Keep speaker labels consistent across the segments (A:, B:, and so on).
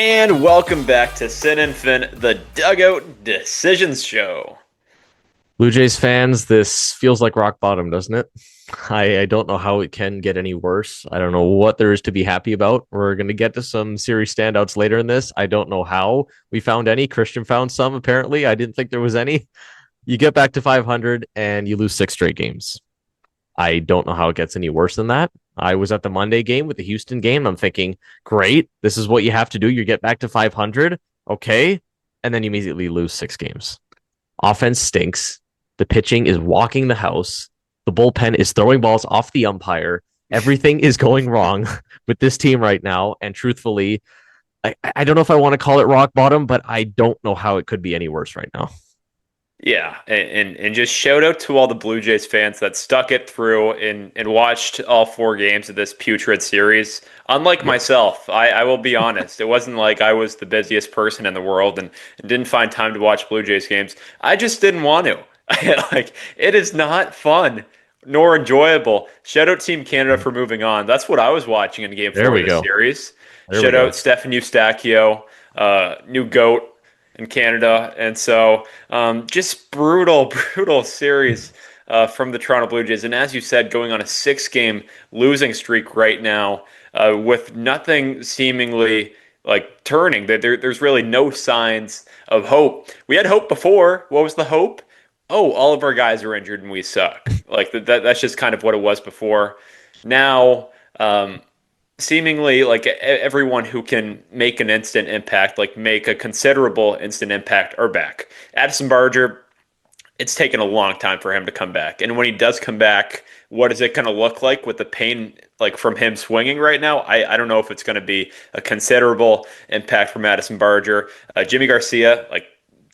A: And welcome back to Sin and Fin, the Dugout Decisions Show.
B: Blue Jays fans, this feels like rock bottom, doesn't it? I don't know how it can get any worse. I don't know what there is to be happy about. We're going to get to some series standouts later in this. I don't know how we found any. Christian found some, apparently. I didn't think there was any. You get back to 500 and you lose six straight games. I don't know how it gets any worse than that. I was at the Monday game with the Houston game. I'm thinking, great, this is what you have to do. You get back to 500. Okay. And then you immediately lose six games. Offense stinks. The pitching is walking the house. The bullpen is throwing balls off the umpire. Everything is going wrong with this team right now. And truthfully, I don't know if I want to call it rock bottom, but I don't know how it could be any worse right now.
A: Yeah, and just shout out to all the Blue Jays fans that stuck it through and watched all four games of this putrid series. Unlike
B: Yeah.
A: myself, I will be honest, it wasn't like I was the busiest person in the world and didn't find time to watch Blue Jays games. I just didn't want to. Like, it is not fun nor enjoyable. Shout out Team Canada for moving on. That's what I was watching in Game
B: There
A: 4 of
B: we
A: this
B: go.
A: series.
B: There we
A: Shout out
B: go.
A: Stephen Eustachio, new GOAT in Canada. And so just brutal, brutal series from the Toronto Blue Jays. And as you said, going on a six-game losing streak right now with nothing seemingly like turning. There's really no signs of hope. We had hope before. What was the hope? Oh, all of our guys are injured and we suck. Like that's just kind of what it was before. Now, seemingly like everyone who can make an instant impact, like make a considerable instant impact, are back. Addison Barger, it's taken a long time for him to come back. And when he does come back, what is it going to look like with the pain like from him swinging right now? I don't know if it's going to be a considerable impact from Addison Barger. Jimmy Garcia, like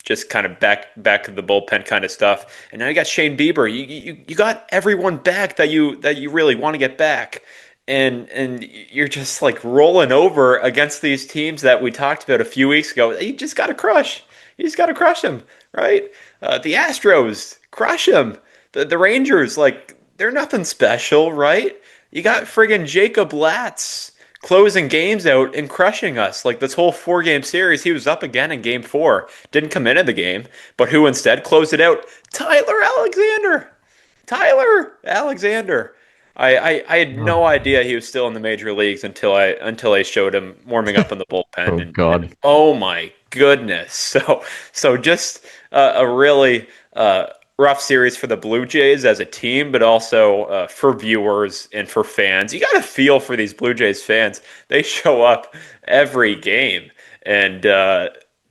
A: just kind of back to the bullpen kind of stuff. And now you got Shane Bieber. You got everyone back that you really want to get back. And you're just like rolling over against these teams that we talked about a few weeks ago. You just got to crush. You just got to crush them, right? The Astros, crush them. The Rangers, like they're nothing special, right? You got friggin' Jacob Latz closing games out and crushing us. Like this whole four-game series, he was up again in game four. Didn't come into the game, but who instead closed it out? Tyler Alexander. Tyler Alexander. I had
B: Oh,
A: no idea he was still in the major leagues until I showed him warming up in the bullpen
B: oh
A: and
B: God.
A: oh my goodness. So just a really rough series for the Blue Jays as a team, but also for viewers and for fans. You got to feel for these Blue Jays fans. They show up every game, and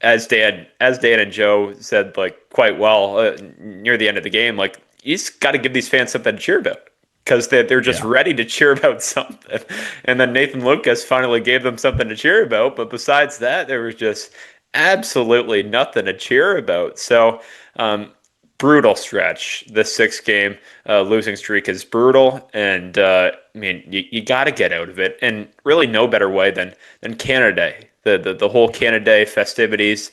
A: as Dan and Joe said, like quite well near the end of the game, like you just got to give these fans something to cheer about because they're just
B: Yeah.
A: ready to cheer about something. And then Nathan Lucas finally gave them something to cheer about. But besides that, there was just absolutely nothing to cheer about. So, brutal stretch. This six-game losing streak is brutal. And I mean, you got to get out of it. And really, no better way than Canada Day. The whole Canada Day festivities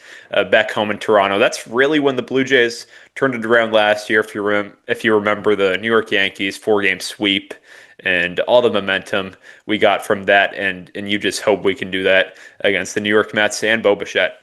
A: back home in Toronto. That's really when the Blue Jays turned it around last year. If you remember the New York Yankees four-game sweep and all the momentum we got from that, and you just hope we can do that against the New York Mets and Bo Bichette.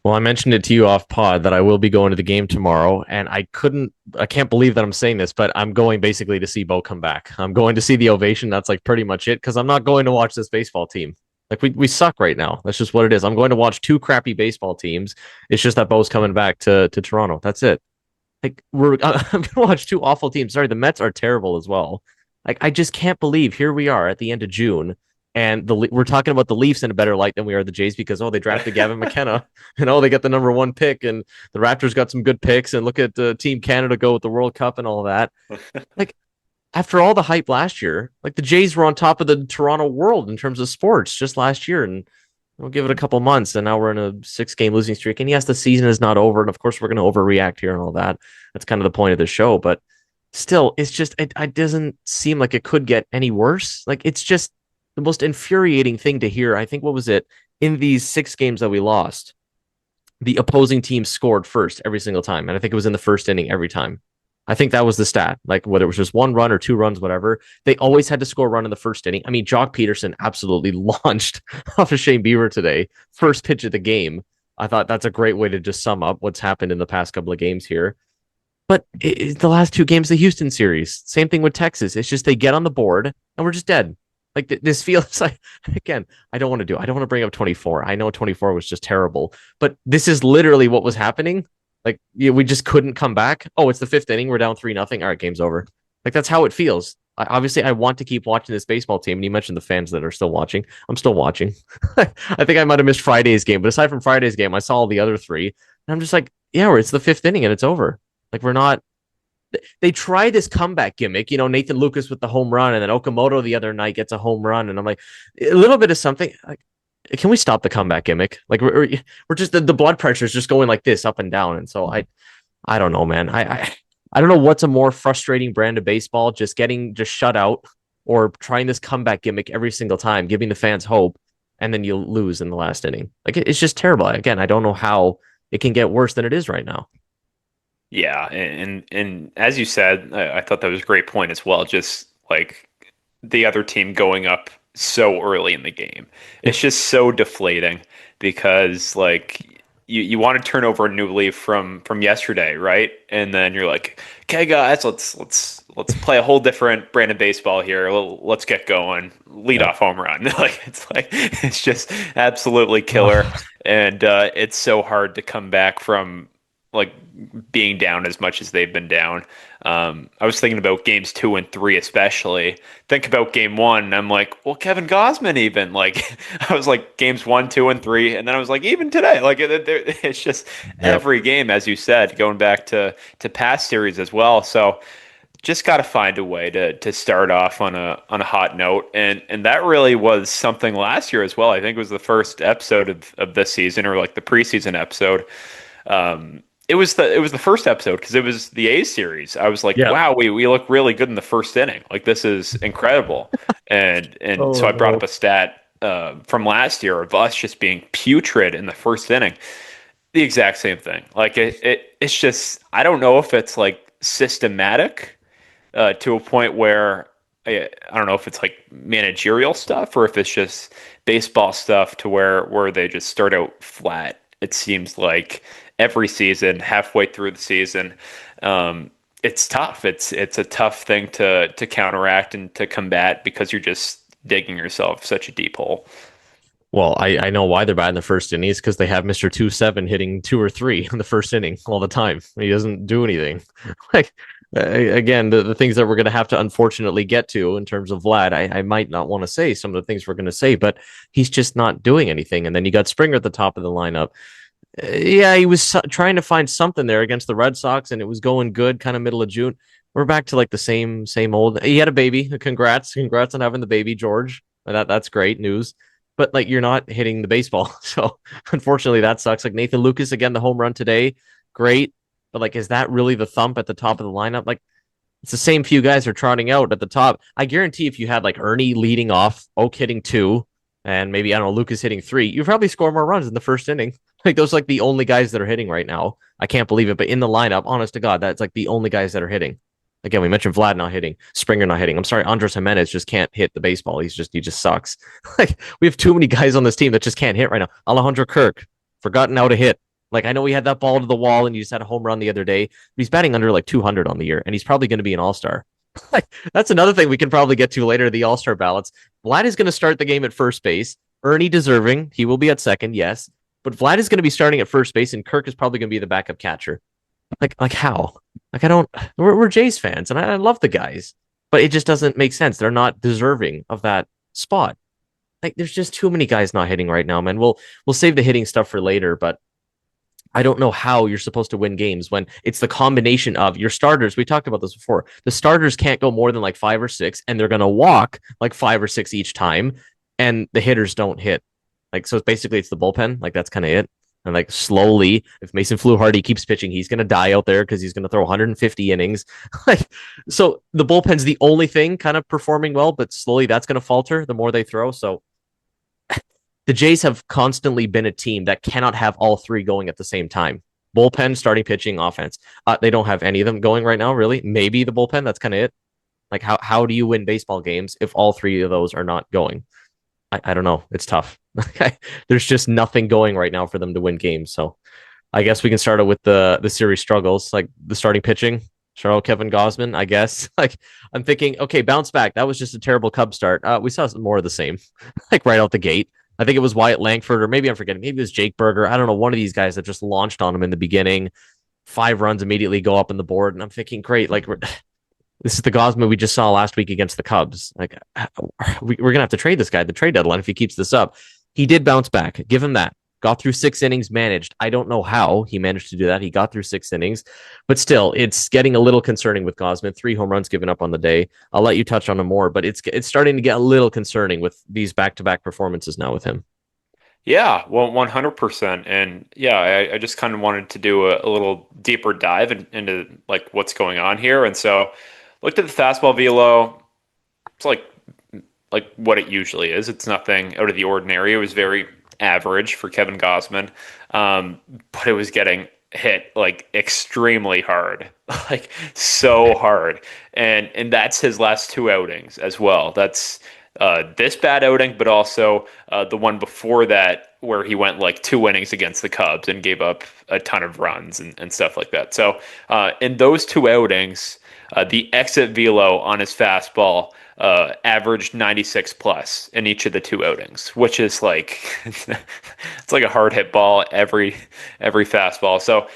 B: Well, I mentioned it to you off pod that I will be going to the game tomorrow, and I can't believe that I'm saying this, but I'm going basically to see Bo come back. I'm going to see the ovation. That's like pretty much it because I'm not going to watch this baseball team. Like we suck right now. That's just what it is. I'm going to watch two crappy baseball teams. It's just that Bo's coming back to Toronto. That's it. Like I'm gonna watch two awful teams. Sorry, the Mets are terrible as well. Like I just can't believe here we are at the end of June, and we're talking about the Leafs in a better light than we are the Jays because they drafted Gavin McKenna, and they got the number one pick, and the Raptors got some good picks, and look at Team Canada go with the World Cup and all that. Like after all the hype last year, like the Jays were on top of the Toronto world in terms of sports just last year, and we'll give it a couple months, and now we're in a six-game losing streak. And yes, the season is not over, and of course we're going to overreact here and all that. That's kind of the point of the show, but still, it's just it doesn't seem like it could get any worse. Like it's just the most infuriating thing to hear. I think what was it in these six games that we lost? The opposing team scored first every single time, and I think it was in the first inning every time. I think that was the stat. Like whether it was just one run or two runs, whatever, they always had to score a run in the first inning. I mean, Jock Peterson absolutely launched off of Shane Bieber today, first pitch of the game. I thought that's a great way to just sum up what's happened in the past couple of games here. But the last two games, the Houston series, same thing with Texas. It's just they get on the board and we're just dead. Like this feels like, again, I don't want to bring up 24. I know 24 was just terrible, but this is literally what was happening. Like we just couldn't come back. Oh, it's the fifth inning. We're down 3-0. All right, game's over. Like that's how it feels. Obviously, I want to keep watching this baseball team. And you mentioned the fans that are still watching. I'm still watching. I think I might have missed Friday's game, but aside from Friday's game, I saw all the other three. And I'm just like, yeah, it's the fifth inning and it's over. Like we're not. They try this comeback gimmick, Nathan Lucas with the home run, and then Okamoto the other night gets a home run, and I'm like, a little bit of something. Like, can we stop the comeback gimmick? Like we're just the blood pressure is just going like this up and down, and so I don't know, man. I don't know what's a more frustrating brand of baseball, just getting just shut out or trying this comeback gimmick every single time, giving the fans hope, and then you lose in the last inning. Like it's just terrible. Again, I don't know how it can get worse than it is right now.
A: Yeah, and as you said, I thought that was a great point as well. Just like the other team going up so early in the game,
B: Yeah.
A: it's just so deflating because like you want to turn over a new leaf from yesterday, right? And then you're like, okay, guys, let's play a whole different brand of baseball here. Let's get going. Lead
B: Yeah.
A: off home run. It's just absolutely killer, and it's so hard to come back from like being down as much as they've been down. I was thinking about games 2 and 3, especially. Think about game one, and I'm like, well, Kevin Gosman, even like, I was like games 1, 2, and 3, and then I was like, even today, like, it's just
B: Yep.
A: every game, as you said, going back to past series as well. So just got to find a way to start off on a hot note, and that really was something last year as well. I think it was the first episode of this season, or like the preseason episode. It was the first episode because it was the A series. I was like,
B: Yeah.
A: wow, we look really good in the first inning. Like this is incredible. And so
B: Oh
A: I brought up
B: no.
A: a stat from last year of us just being putrid in the first inning. The exact same thing. Like it's just I don't know if it's like systematic to a point where I don't know if it's like managerial stuff or if it's just baseball stuff to where they just start out flat. It seems like every season, halfway through the season, it's tough. It's a tough thing to counteract and to combat because you're just digging yourself such a deep hole.
B: Well, I know why they're bad in the first innings because they have Mr. 2-7 hitting two or three in the first inning all the time. He doesn't do anything. Like again, the things that we're going to have to unfortunately get to in terms of Vlad, I might not want to say some of the things we're going to say, but he's just not doing anything. And then you got Springer at the top of the lineup. Yeah, he was trying to find something there against the Red Sox, and it was going good, kind of middle of June. We're back to like the same old. He had a baby. Congrats on having the baby, George. That's great news. But like you're not hitting the baseball, so unfortunately that sucks. Like Nathan Lucas again, the home run today, great. But like, is that really the thump at the top of the lineup? Like, it's the same few guys are trotting out at the top. I guarantee if you had like Ernie leading off, Oak hitting two, and maybe I don't know Lucas hitting three, you probably score more runs in the first inning. Like those are like the only guys that are hitting right now. I can't believe it, but in the lineup, honest to God, that's like the only guys that are hitting. Again, we mentioned Vlad not hitting, Springer not hitting. I'm sorry, Andres Jimenez just can't hit the baseball. He just sucks. Like we have too many guys on this team that just can't hit right now. Alejandro Kirk, forgotten how to hit. Like I know he had that ball to the wall and he just had a home run the other day. But he's batting under like 200 on the year, and he's probably going to be an all star. Like that's another thing we can probably get to later. The all star ballots. Vlad is going to start the game at first base. Ernie deserving. He will be at second, yes. But Vlad is going to be starting at first base, and Kirk is probably going to be the backup catcher. Like how? Like I don't. We're Jays fans, and I love the guys, but it just doesn't make sense. They're not deserving of that spot. Like there's just too many guys not hitting right now, man. We'll save the hitting stuff for later, but I don't know how you're supposed to win games when it's the combination of your starters. We talked about this before. The starters can't go more than like five or six, and they're going to walk like five or six each time, and the hitters don't hit. Like so, it's the bullpen. Like that's kind of it. And like slowly, if Mason Fluharty keeps pitching, he's going to die out there because he's going to throw 150 innings. Like so, the bullpen's the only thing kind of performing well, but slowly that's going to falter the more they throw. So the Jays have constantly been a team that cannot have all three going at the same time. Bullpen, starting pitching, offense. They don't have any of them going right now, really. Maybe the bullpen. That's kind of it. Like how do you win baseball games if all three of those are not going? I don't know. It's tough. There's just nothing going right now for them to win games. So I guess we can start it with the series struggles, like the starting pitching. Charles Kevin Gosman, I guess. Like I'm thinking, okay, bounce back. That was just a terrible Cub start. We saw some more of the same, like right out the gate. I think it was Wyatt Langford, or maybe I'm forgetting. Maybe it was Jake Berger. I don't know. One of these guys that just launched on him in the beginning. 5 runs immediately go up on the board, and I'm thinking, great. Like this is the Gosman we just saw last week against the Cubs. Like we're gonna have to trade this guy at the trade deadline if he keeps this up. He did bounce back. Give him that. Got through 6 innings, managed. I don't know how he managed to do that. He got through 6 innings, but still, it's getting a little concerning with Gosman. 3 home runs given up on the day. I'll let you touch on him more, but it's starting to get a little concerning with these back-to-back performances now with him.
A: Yeah, well, 100%. And yeah, I just kind of wanted to do a little deeper dive into like what's going on here. And so looked at the fastball velo. It's like what it usually is. It's nothing out of the ordinary. It was very average for Kevin Gausman, but it was getting hit like extremely hard, like so hard, and that's his last two outings as well. That's this bad outing, but also the one before that where he went like 2 innings against the Cubs and gave up a ton of runs and stuff like that. So in those two outings, the exit velo on his fastball averaged 96 plus in each of the two outings, which is like it's like a hard hit ball every fastball. So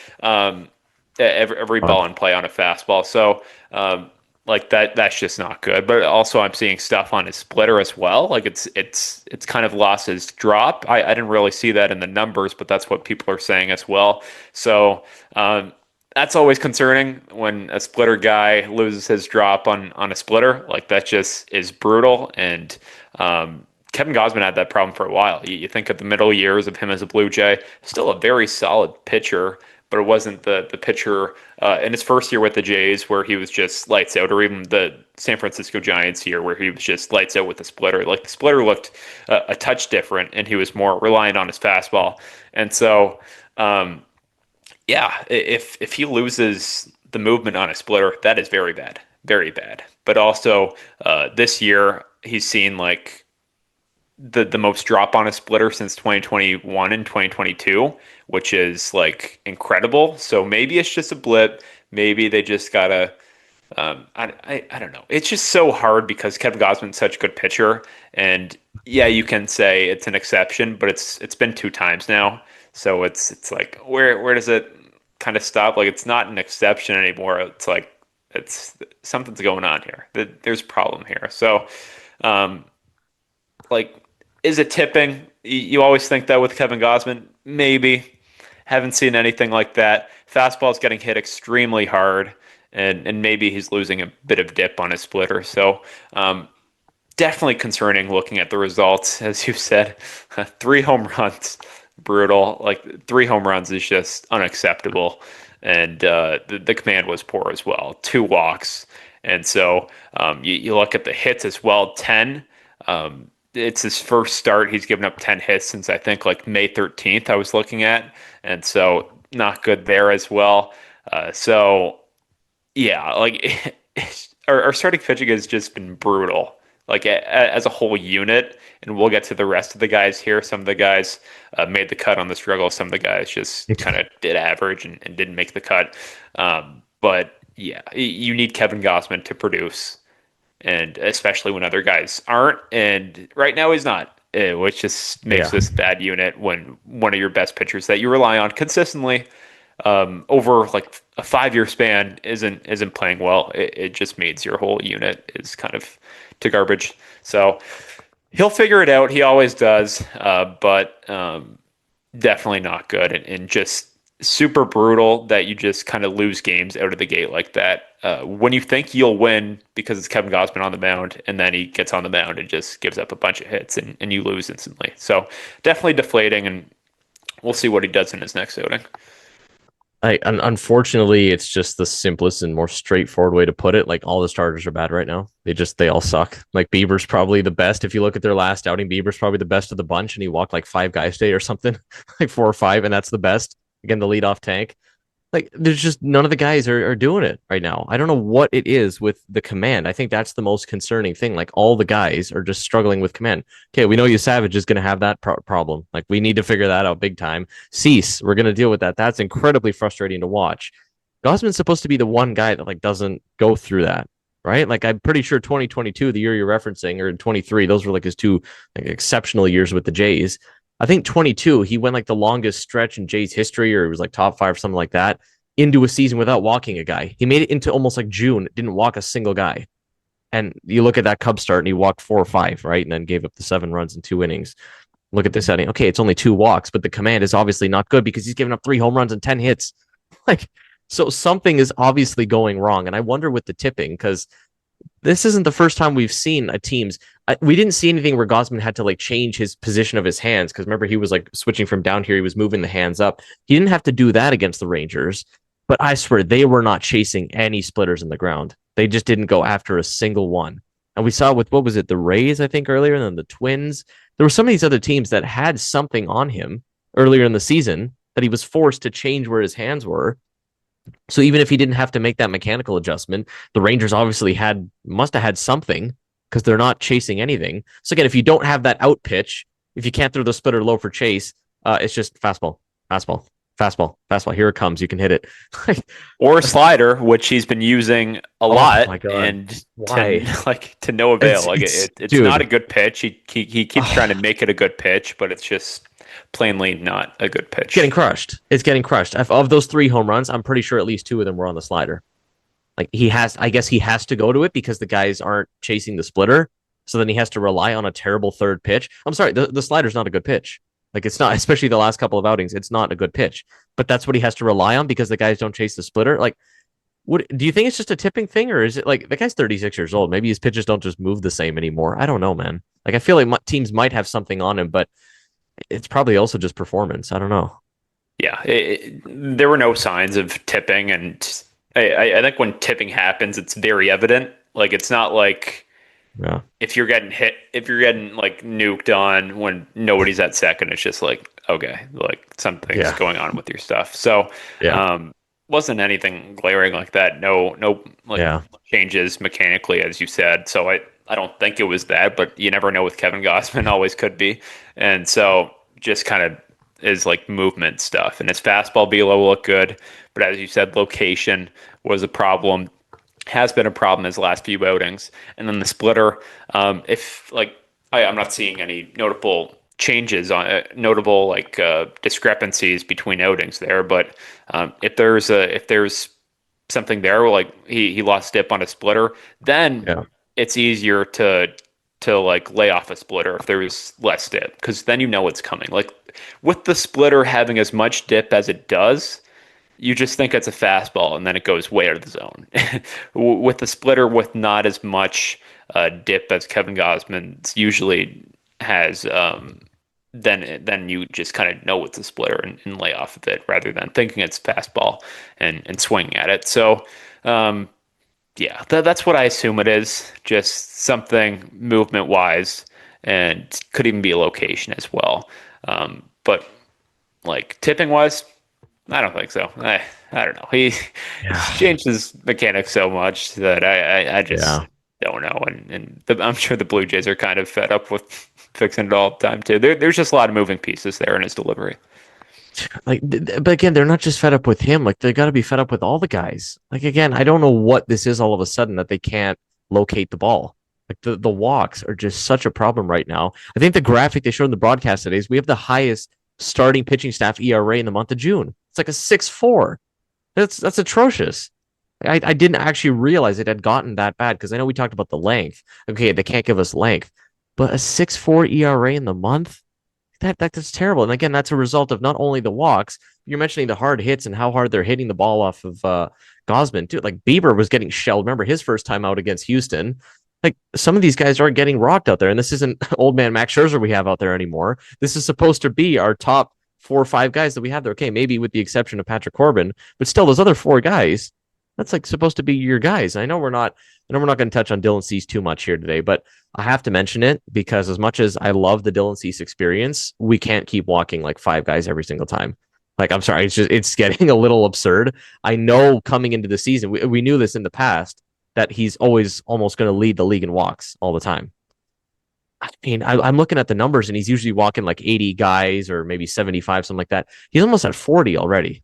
A: every
B: Wow.
A: ball in play on a fastball. So like that's just not good. But also I'm seeing stuff on his splitter as well. Like it's kind of lost his drop. I didn't really see that in the numbers, but that's what people are saying as well. So that's always concerning when a splitter guy loses his drop on a splitter. Like that just is brutal. And Kevin Gausman had that problem for a while. You think of the middle years of him as a Blue Jay, still a very solid pitcher, but it wasn't the pitcher in his first year with the Jays where he was just lights out, or even the San Francisco Giants here where he was just lights out with the splitter. Like the splitter looked a touch different, and he was more reliant on his fastball. And so. Yeah, if he loses the movement on a splitter, that is very bad, very bad. But also, this year he's seen like the most drop on a splitter since 2021 and 2022, which is like incredible. So maybe it's just a blip. Maybe they just gotta. I don't know. It's just so hard because Kevin Gausman's such a good pitcher, and yeah, you can say it's an exception, but it's been 2 times now, so it's like where does it kind of stop? Like it's not an exception anymore. It's like it's something's going on here. There's a problem here. So, um, like, is it tipping? You always think that with Kevin Gausman, maybe. Haven't seen anything like that. Fastball's getting hit extremely hard, and maybe he's losing a bit of dip on his splitter. So definitely concerning looking at the results, as you said. 3 home runs, brutal. Like 3 home runs is just unacceptable, and the command was poor as well. 2 walks, and so you look at the hits as well. 10. It's his first start. He's given up 10 hits since I think like May 13th. I was looking at, and so not good there as well. So yeah, like our starting pitching has just been brutal, like as a whole unit. And we'll get to the rest of the guys here. Some of the guys made the cut on the struggle. Some of the guys just kind of did average and didn't make the cut. But yeah, you need Kevin Gausman to produce, and especially when other guys aren't. And right now he's not, which just makes
B: Yeah.
A: this bad unit when one of your best pitchers that you rely on consistently over like a 5 year span isn't playing well. It just means your whole unit is kind of to garbage. So he'll figure it out. He always does, but definitely not good, and just super brutal that you just kind of lose games out of the gate like that. When you think you'll win because it's Kevin Gausman on the mound, and then he gets on the mound and just gives up a bunch of hits, and you lose instantly. So definitely deflating, and we'll see what he does in his next outing.
B: Unfortunately, it's just the simplest and more straightforward way to put it. Like all the starters are bad right now. They all suck. Like Bieber's probably the best. If you look at their last outing, Bieber's probably the best of the bunch, and he walked like 5 guys today or something, like 4 or 5, and that's the best. Again, the leadoff tank. Like there's just none of the guys are doing it right now. I don't know what it is with the command. I think that's the most concerning thing. Like all the guys are just struggling with command. Okay, we know you Savage is going to have that problem. Like we need to figure that out big time. Cease, we're going to deal with that. That's incredibly frustrating to watch. Gosman's supposed to be the one guy that like doesn't go through that, right? Like I'm pretty sure 2022, the year you're referencing, or 23, those were like his two like exceptional years with the Jays. I think 22, he went like the longest stretch in Jays history, or it was like top five or something like that, into a season without walking a guy. He made it into almost like June, didn't walk a single guy. And you look at that Cubs start and he walked 4 or 5, right? And then gave up the 7 runs in 2 innings. Look at this setting. Okay, it's only 2 walks, but the command is obviously not good because he's given up 3 home runs and 10 hits. Like, so something is obviously going wrong. And I wonder with the tipping, because this isn't the first time we've seen a team's. We didn't see anything where Gosman had to like change his position of his hands because remember he was like switching from down here, he was moving the hands up. He didn't have to do that against the Rangers, but I swear they were not chasing any splitters in the ground. They just didn't go after a single one. And we saw with what was it, the Rays, I think earlier, and then the Twins. There were some of these other teams that had something on him earlier in the season that he was forced to change where his hands were. So even if he didn't have to make that mechanical adjustment, the Rangers obviously must have had something because they're not chasing anything. So again, if you don't have that out pitch, if you can't throw the splitter low for chase, it's just fastball, fastball, fastball, fastball. Here it comes. You can hit it.
A: Or a slider, which he's been using a
B: Oh
A: lot,
B: my god,
A: and
B: why?
A: to no avail.
B: It's
A: Like
B: it's
A: it's not a
B: dude.
A: good pitch. He keeps trying to make it a good pitch, but it's just plainly not a good
B: Getting
A: pitch.
B: crushed. It's getting crushed. Of those 3 home runs, I'm pretty sure at least 2 of them were on the slider. Like he has, I guess he has to go to it because the guys aren't chasing the splitter. So then he has to rely on a terrible third pitch. I'm sorry, the slider's not a good pitch. Like it's not, especially the last couple of outings, it's not a good pitch. But that's what he has to rely on because the guys don't chase the splitter. Like, what do you think it's just a tipping thing, or is it like the guy's 36 years old? Maybe his pitches don't just move the same anymore. I don't know, man. Like I feel like teams might have something on him, but it's probably also just performance. I don't know.
A: Yeah, there were no signs of tipping, and I think when tipping happens, it's very evident. Like it's not like
B: Yeah,
A: if you're getting hit, if you're getting like nuked on when nobody's at second, it's just like, okay, like something's
B: yeah,
A: going on with your stuff. So,
B: yeah,
A: um, wasn't anything glaring like that. No, like
B: yeah.
A: changes mechanically, as you said. So I don't think it was that, but you never know with Kevin Gossman, always could be. And so just kind of is like movement stuff. And his fastball velo will look good, but as you said, location was a problem, has been a problem his last few outings. And then the splitter, if like I'm not seeing any notable changes on notable like discrepancies between outings there, but if there's something there like he lost dip on a splitter, then
B: Yeah.
A: it's easier to like lay off a splitter if there's less dip because then you know what's coming. Like with the splitter having as much dip as it does, you just think it's a fastball and then it goes way out of the zone. With the splitter with not as much dip as Kevin Gosman's usually has, then you just kind of know it's a splitter and lay off of it rather than thinking it's fastball and swinging at it. So, yeah, that's what I assume it is. Just something movement wise, and could even be a location as well. But like tipping wise, I don't think so. I don't know. He's
B: Yeah.
A: changed his mechanics so much that I just
B: Yeah.
A: don't know. And I'm sure the Blue Jays are kind of fed up with fixing it all the time too. There's just a lot of moving pieces there in his delivery.
B: Like, but again, they're not just fed up with him. Like, they got to be fed up with all the guys. Like, again, I don't know what this is all of a sudden that they can't locate the ball. Like, the walks are just such a problem right now. I think the graphic they showed in the broadcast today is we have the highest starting pitching staff ERA in the month of June. It's like a 6.4. That's atrocious. I didn't actually realize it had gotten that bad because I know we talked about the length. Okay, they can't give us length, but a 6.4 ERA in the month, that's terrible. And again, that's a result of not only the walks, you're mentioning the hard hits and how hard they're hitting the ball off of Gosman too. Like Bieber was getting shelled. Remember his first time out against Houston. Like some of these guys are getting rocked out there, and this isn't old man Max Scherzer we have out there anymore. This is supposed to be our top 4 or 5 guys that we have there. Okay, maybe with the exception of Patrick Corbin, but still, those other 4 guys, that's like supposed to be your guys. I know we're not. I know we're not going to touch on Dylan Cease too much here today, but I have to mention it because as much as I love the Dylan Cease experience, we can't keep walking like 5 guys every single time. Like, I'm sorry, it's getting a little absurd. I know coming into the season, we knew this in the past that he's always almost going to lead the league in walks all the time. I mean, I'm looking at the numbers, and he's usually walking like 80 guys or maybe 75, something like that. He's almost at 40 already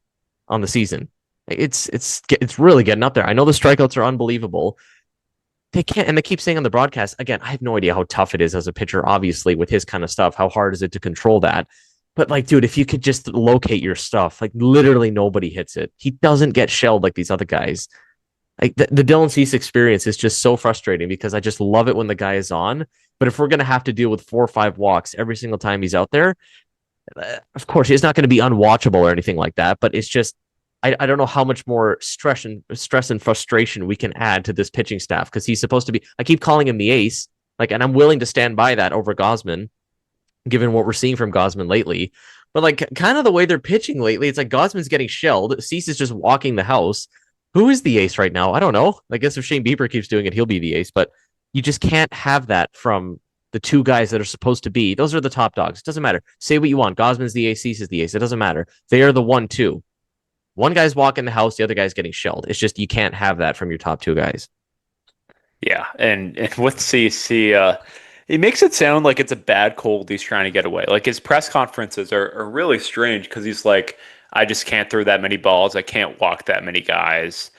B: on the season. It's really getting up there. I know the strikeouts are unbelievable. They can't, and they keep saying on the broadcast again. I have no idea how tough it is as a pitcher. Obviously, with his kind of stuff, how hard is it to control that? But like, dude, if you could just locate your stuff, like literally nobody hits it. He doesn't get shelled like these other guys. Like the Dylan Cease experience is just so frustrating because I just love it when the guy is on. But if we're gonna have to deal with 4 or 5 walks every single time he's out there, of course he's not going to be unwatchable or anything like that. But it's just I don't know how much more stress and frustration we can add to this pitching staff because he's supposed to be. I keep calling him the ace, like, and I'm willing to stand by that over Gosman, given what we're seeing from Gosman lately. But like, kind of the way they're pitching lately, it's like Gosman's getting shelled. Cease is just walking the house. Who is the ace right now? I don't know. I guess if Shane Bieber keeps doing it, he'll be the ace. But you just can't have that from the two guys that are supposed to be. Those are the top dogs. It doesn't matter. Say what you want. Gosman's the ace. Cease is the ace. It doesn't matter. They are the 1-2. One guy's walking the house. The other guy's getting shelled. It's just you can't have that from your top two guys.
A: Yeah, and with CC, he makes it sound like it's a bad cold he's trying to get away. Like his press conferences are really strange because he's like, I just can't throw that many balls. I can't walk that many guys.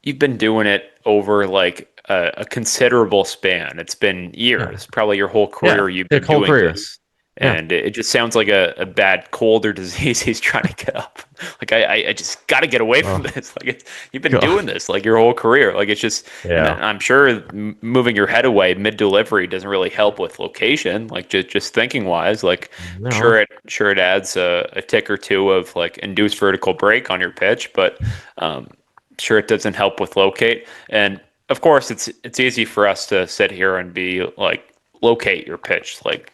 A: You've been doing it over like a considerable span. It's been
B: Yeah.
A: years, probably your whole
B: Yeah.
A: career you've
B: Their
A: been
B: whole
A: doing
B: career.
A: this.
B: Yeah.
A: And it just sounds like a bad cold or disease he's trying to get up. Like I just got to get away from
B: Oh,
A: this. Like you've been
B: God.
A: doing this like your whole career. Like it's just, and
B: Yeah.
A: I'm sure moving your head away mid delivery doesn't really help with location. Like just thinking wise, like
B: No.
A: sure it adds a tick or two of like induced vertical break on your pitch, but um, sure it doesn't help with locate. And of course, it's easy for us to sit here and be like locate your pitch, like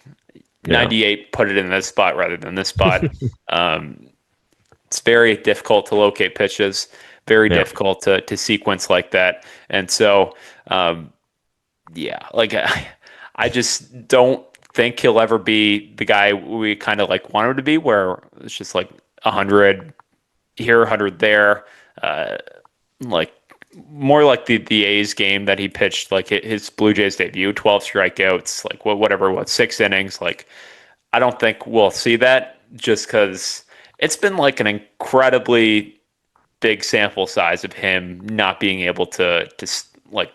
B: Yeah.
A: 98, put it in this spot rather than this spot. Um, it's very difficult to locate pitches, very
B: Yeah.
A: difficult to sequence like that. And so, um, yeah, like I just don't think he'll ever be the guy we kind of like want him to be, where it's just like 100 here, 100 there. Uh, like more like the A's game that he pitched, like his Blue Jays debut, 12 strikeouts, like whatever, 6 innings. Like I don't think we'll see that just because it's been like an incredibly big sample size of him not being able to like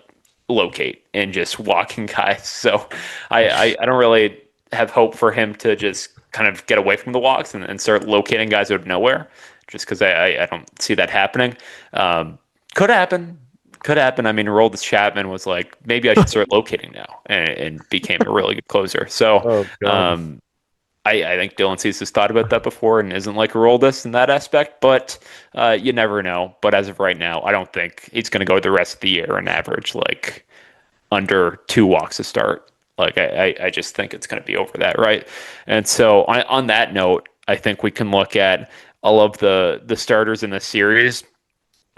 A: locate and just walking guys. So I don't really have hope for him to just kind of get away from the walks and start locating guys out of nowhere, just because I don't see that happening. Um, could happen. Could happen. I mean, Aroldis Chapman was like, maybe I should start locating now, and became a really good closer. So
B: Oh God.
A: um, I think Dylan Cease has thought about that before and isn't like Aroldis in that aspect, but you never know. But as of right now, I don't think he's going to go the rest of the year and average like under 2 walks to start. Like I just think it's going to be over that, right? And so on that note, I think we can look at all of the starters in the series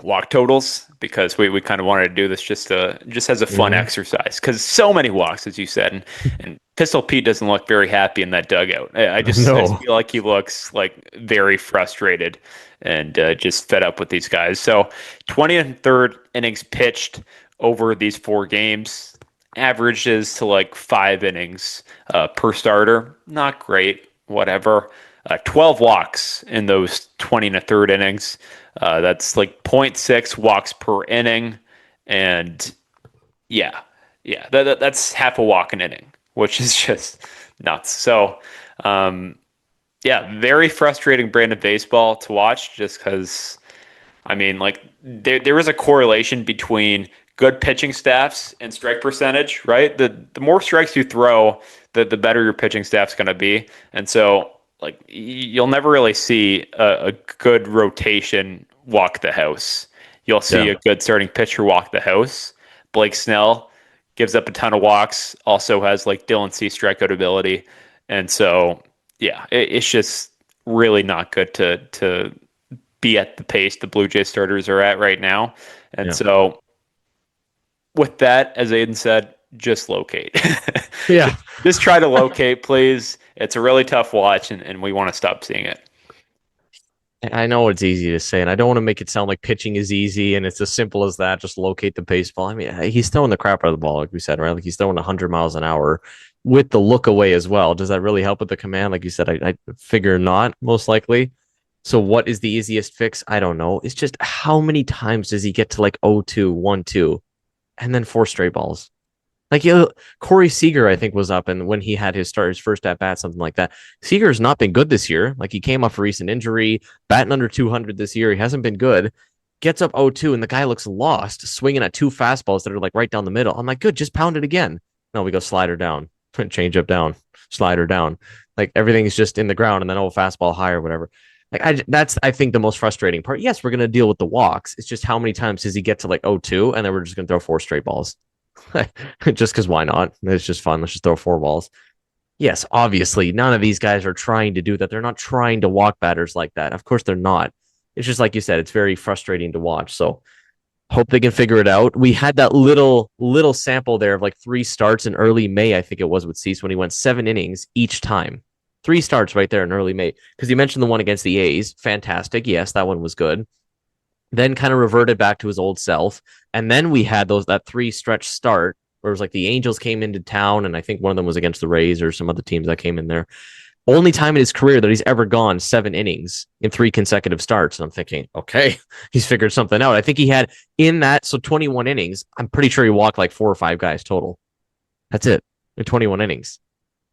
A: walk totals because we kind of wanted to do this just as a fun
B: Mhm.
A: exercise because so many walks as you said and Pistol Pete doesn't look very happy in that dugout. I just
B: No.
A: feel like he looks like very frustrated and just fed up with these guys. So 20 and third innings pitched over these 4 games averages to like 5 innings per starter. Not great, whatever. 12 walks in those 20 and a third innings. That's like zero point 0.6 walks per inning. And yeah, yeah, that's half a walk an inning, which is just nuts. So, um, yeah, very frustrating brand of baseball to watch just because I mean, like there is a correlation between good pitching staffs and strike percentage, right? The more strikes you throw, the better your pitching staff's going to be. And so, like you'll never really see a good rotation walk the house. You'll see
B: Yeah.
A: a good starting pitcher walk the house. Blake Snell gives up a ton of walks, also has like Dylan C strikeout ability. And so, yeah, it's just really not good to be at the pace the Blue Jay starters are at right now. And
B: Yeah.
A: so, with that, as Aiden said, just locate.
B: Yeah.
A: Just try to locate, please. It's a really tough watch, and we want to stop seeing it.
B: I know it's easy to say, and I don't want to make it sound like pitching is easy and it's as simple as that. Just locate the baseball. I mean, he's throwing the crap out of the ball, like we said, right? Like he's throwing 100 miles an hour with the look away as well. Does that really help with the command? Like you said, I figure not, most likely. So, what is the easiest fix? I don't know. It's just how many times does he get to like 0-2, 1-2, and then four straight balls? Like Corey Seager, I think, was up, and when he had his first at bat, something like that. Seager has not been good this year. Like he came off a recent injury, batting under 200 this year. He hasn't been good. Gets up 0-2, and the guy looks lost, swinging at two fastballs that are like right down the middle. I'm like, good, just pound it again. No, we go slider down, change up down, slider down. Like everything's just in the ground, and then fastball high or whatever. Like that's I think the most frustrating part. Yes, we're gonna deal with the walks. It's just how many times does he get to like 0-2, and then we're just gonna throw four straight balls. Just because why not? It's just fun. Let's just throw four balls. Yes, obviously, none of these guys are trying to do that. They're not trying to walk batters like that. Of course, they're not. It's just like you said, it's very frustrating to watch. So hope they can figure it out. We had that little sample there of like three starts in early May, I think it was with Cease when he went 7 innings each time. Three starts right there in early May. Because you mentioned the one against the A's. Fantastic. Yes, that one was good. Then kind of reverted back to his old self. And then we had that three stretch start where it was like the Angels came into town, and I think one of them was against the Rays or some other teams that came in there. Only time in his career that he's ever gone 7 innings in three consecutive starts. And I'm thinking, okay, he's figured something out. I think he had in that, so 21 innings, I'm pretty sure he walked like four or five guys total. That's it in 21 innings.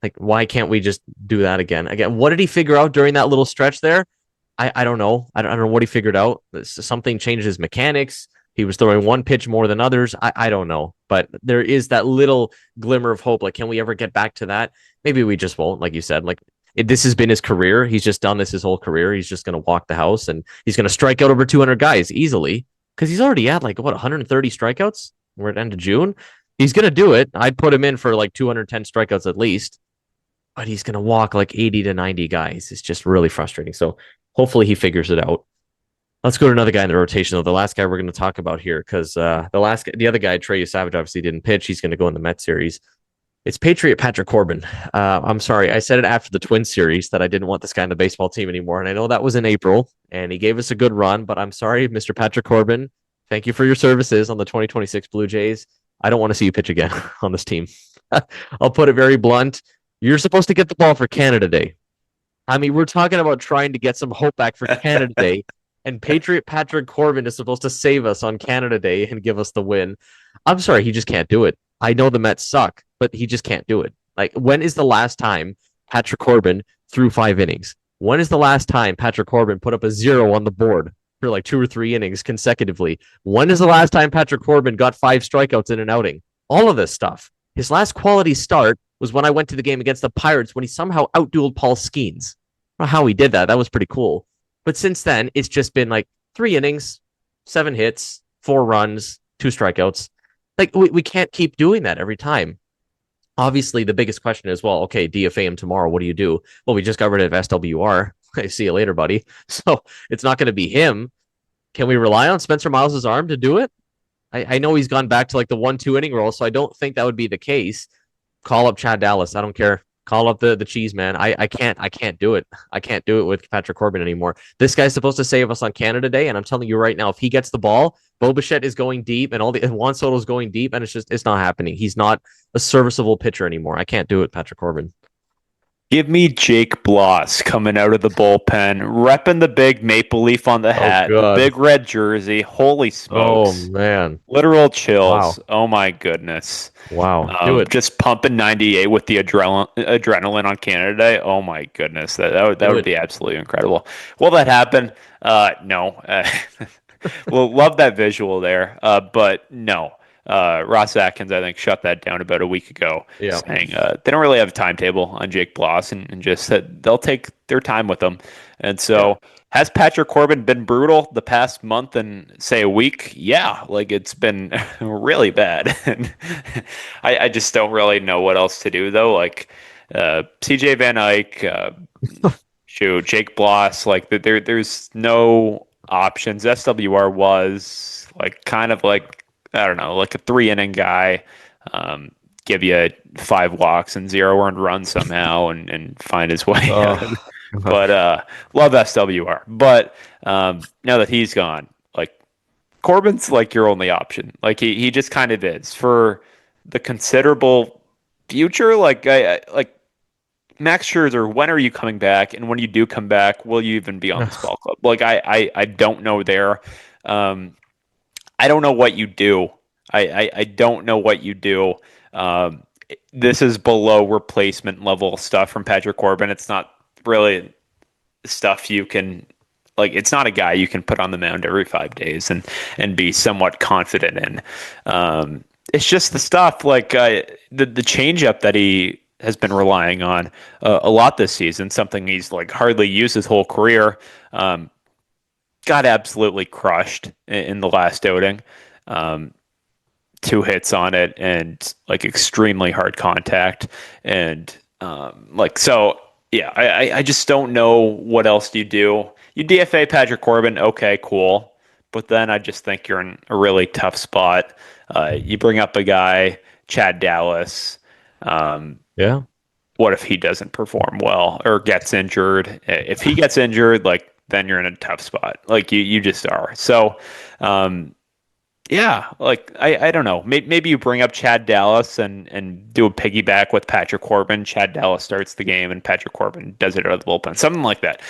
B: Like, why can't we just do that again? Again, what did he figure out during that little stretch there? I don't know. I don't know what he figured out. Something changed his mechanics. He was throwing one pitch more than others. I don't know. But there is that little glimmer of hope. Like, can we ever get back to that? Maybe we just won't, like you said. Like, this has been his career. He's just done this his whole career. He's just going to walk the house and he's going to strike out over 200 guys easily because he's already at like, what, 130 strikeouts? We're at the end of June. He's going to do it. I'd put him in for like 210 strikeouts at least, but he's going to walk like 80 to 90 guys. It's just really frustrating. So hopefully he figures it out. Let's go to another guy in the rotation, though. The last guy we're going to talk about here, because the other guy, Trey Savage, obviously didn't pitch. He's going to go in the Mets series. It's Patriot Patrick Corbin. I'm sorry, I said it after the Twins series that I didn't want this guy in the baseball team anymore, and I know that was in April, and he gave us a good run. But I'm sorry, Mr. Patrick Corbin. Thank you for your services on the 2026 Blue Jays. I don't want to see you pitch again on this team. I'll put it very blunt. You're supposed to get the ball for Canada Day. I mean, we're talking about trying to get some hope back for Canada Day, and Patriot Patrick Corbin is supposed to save us on Canada Day and give us the win. I'm sorry, he just can't do it. I know the Mets suck, but he just can't do it. Like, when is the last time Patrick Corbin threw 5 innings? When is the last time Patrick Corbin put up a zero on the board for like 2 or 3 innings consecutively? When is the last time Patrick Corbin got 5 strikeouts in an outing? All of this stuff. His last quality start was when I went to the game against the Pirates when he somehow outdueled Paul Skeens. I don't know how he did that. That was pretty cool. But since then, it's just been like 3 innings, 7 hits, 4 runs, 2 strikeouts. Like, we can't keep doing that every time. Obviously, the biggest question is, well, okay, DFA him tomorrow. What do you do? Well, we just got rid of SWR. See you later, buddy. So it's not going to be him. Can we rely on Spencer Miles' arm to do it? I know he's gone back to like the 1-2 inning role, so I don't think that would be the case. Call up Chad Dallas. I don't care. Call up the cheese man. I can't do it. I can't do it with Patrick Corbin anymore. This guy's supposed to save us on Canada Day, and I'm telling you right now, if he gets the ball, Bo Bichette is going deep, and Juan Soto is going deep, and it's not happening. He's not a serviceable pitcher anymore. I can't do it, Patrick Corbin.
A: Give me Jake Bloss coming out of the bullpen, repping the big maple leaf on the
B: Oh
A: hat, the
B: God.
A: big red jersey. Holy
B: Oh
A: smokes.
B: man.
A: Literal chills.
B: Wow.
A: Oh my goodness.
B: Wow. Do it.
A: Just pumping 98 with the adrenaline on Canada Day. Oh my goodness. That
B: Do
A: would
B: it.
A: be absolutely incredible. Will that happen? No. We'll love that visual there. But no. Ross Atkins, I think, shut that down about a week ago,
B: Yeah.
A: saying they don't really have a timetable on Jake Bloss and just said they'll take their time with him. And
B: Yeah.
A: so, has Patrick Corbin been brutal the past month and say a week? Yeah, like it's been really bad. And I just don't really know what else to do though. Like CJ Van Eyck, shoot, Jake Bloss, like there's no options. SWR was like kind of like I don't know, like a 3 inning guy, give you 5 walks and 0 earned runs somehow and find his way out.
B: Oh,
A: but love SWR. But now that he's gone, like Corbin's like your only option. Like he just kind of is for the considerable future. Like Max Scherzer, when are you coming back? And when you do come back, will you even be on this ball club? Like I don't know there. Um, I don't know what you do. I don't know what you do. Um, this is below replacement level stuff from Patrick Corbin. It's not really stuff you can like. It's not a guy you can put on the mound every 5 days and be somewhat confident in. It's just the stuff like the changeup that he has been relying on a lot this season. Something he's like hardly used his whole career. Got absolutely crushed in the last outing. Um, 2 hits on it and like extremely hard contact and like so yeah I just don't know what else do you do. You DFA Patrick Corbin, okay, cool, but then I just think you're in a really tough spot. You bring up a guy Chad Dallas. um,
B: Yeah.
A: what if he doesn't perform well or gets injured? If he gets injured, like then you're in a tough spot. Like you just are. So um, yeah, like I don't know. Maybe you bring up Chad Dallas and do a piggyback with Patrick Corbin. Chad Dallas starts the game and Patrick Corbin does it out of the bullpen, something like that.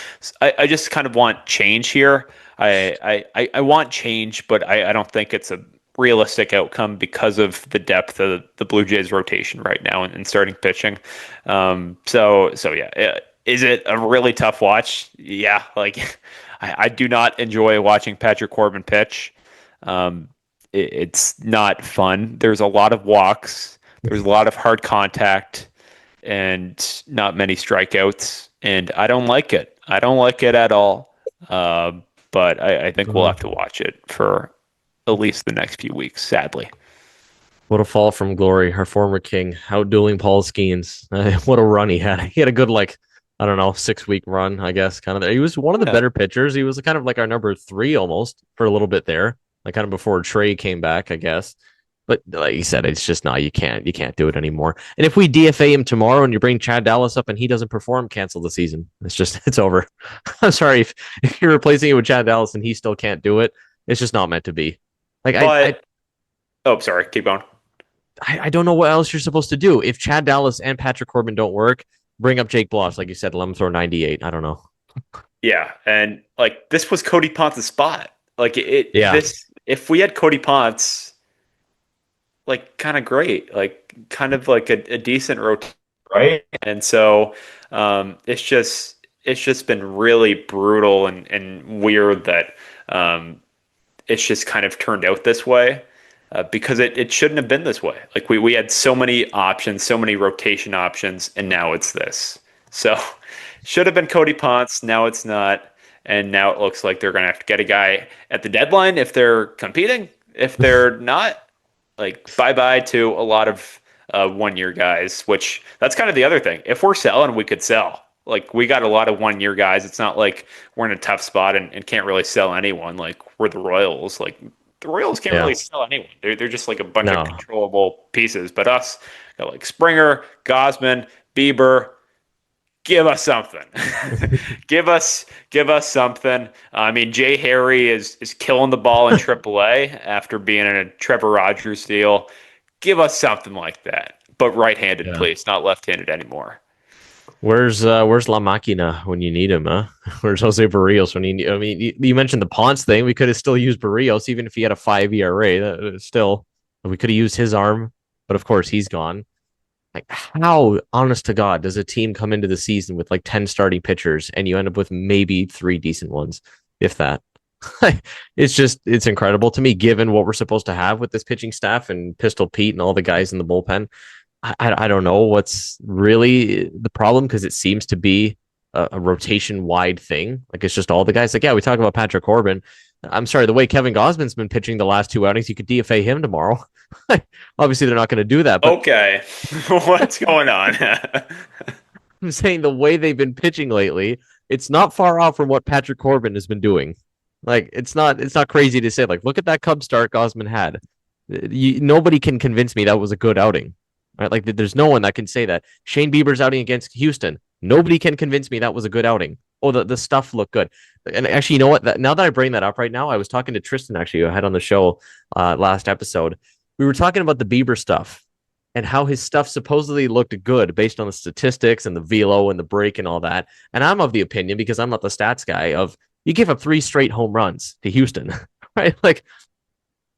A: I just kind of want change here. I want change, but I don't think it's a realistic outcome because of the depth of the Blue Jays rotation right now and starting pitching. So yeah, is it a really tough watch? Yeah, like I do not enjoy watching Patrick Corbin pitch. Um, it's not fun. There's a lot of walks. There's a lot of hard contact and not many strikeouts. And I don't like it. I don't like it at all. Uh, but I think we'll
B: Uh,
A: have to watch it for at least the next few weeks, sadly.
B: what a fall from glory. Our former king outdueling Paul Skeens. What a run he had. He had a good, like, I don't know, 6 week run, I guess. Kind of. He was one of the
A: Yeah.
B: better pitchers. He was kind of like our number three almost for a little bit there, like kind of before Trey came back, I guess. But like you said, it's just not, you can't do it anymore. And if we DFA him tomorrow and you bring Chad Dallas up and he doesn't perform, cancel the season. It's just, it's over. I'm sorry if you're replacing it with Chad Dallas and he still can't do it. It's just not meant to be. Like
A: But, oh, sorry, keep going.
B: I don't know what else you're supposed to do. If Chad Dallas and Patrick Corbin don't work, bring up Jake Bloss, like you said, let him throw 98. I don't know.
A: Yeah. And like this was Cody Ponce's spot. Like
B: Yeah,
A: this, if we had Cody Ponce, like kind of great, like kind of like a decent rotation, right? And so it's just been really brutal and weird that it's just kind of turned out this way because it shouldn't have been this way. Like we had so many options, so many rotation options, and now it's this. So should have been Cody Ponce. Now it's not. And now it looks like they're going to have to get a guy at the deadline if they're competing. If they're not, like bye bye to a lot of 1 year guys, which that's kind of the other thing. If we're selling, we could sell. Like we got a lot of 1 year guys. It's not like we're in a tough spot and can't really sell anyone. Like we're the Royals. Like the Royals can't
B: yeah.
A: really sell anyone. They're just like a bunch of
B: No,
A: controllable pieces. But us, got like Springer, Gosman, Bieber, give us something. give us something. I mean, Jay Harry is killing the ball in AAA after being in a Trevor Rogers deal. Give us something like that, but right-handed,
B: yeah.
A: please, not left-handed anymore.
B: Where's La Machina when you need him, huh? Where's Jose Barrios when you need? I mean, you mentioned the Ponce thing. We could have still used Barrios even if he had a 5 ERA. Still, we could have used his arm, but of course he's gone. Like, how, honest to God, does a team come into the season with like 10 starting pitchers and you end up with maybe three decent ones, if that? It's incredible to me, given what we're supposed to have with this pitching staff and Pistol Pete and all the guys in the bullpen. I don't know what's really the problem because it seems to be a rotation wide thing. Like, it's just all the guys. Like, yeah, we talk about Patrick Corbin. I'm sorry, the way Kevin Gosman's been pitching the last 2 outings, you could DFA him tomorrow. Obviously, they're not going to do that, but
A: Okay, what's going on?
B: I'm saying the way they've been pitching lately, it's not far off from what Patrick Corbin has been doing. Like, it's not crazy to say, like, look at that Cub start Gosman had. Nobody can convince me that was a good outing. Right? Like, there's no one that can say that. Shane Bieber's outing against Houston, Nobody can convince me that was a good outing. Oh, the stuff looked good. And actually, you know what? Now that I bring that up right now, I was talking to Tristan actually, who I had on the show last episode. We were talking about the Bieber stuff and how his stuff supposedly looked good based on the statistics and the velo and the break and all that. And I'm of the opinion, because I'm not the stats guy, of you gave up 3 straight home runs to Houston, right? Like,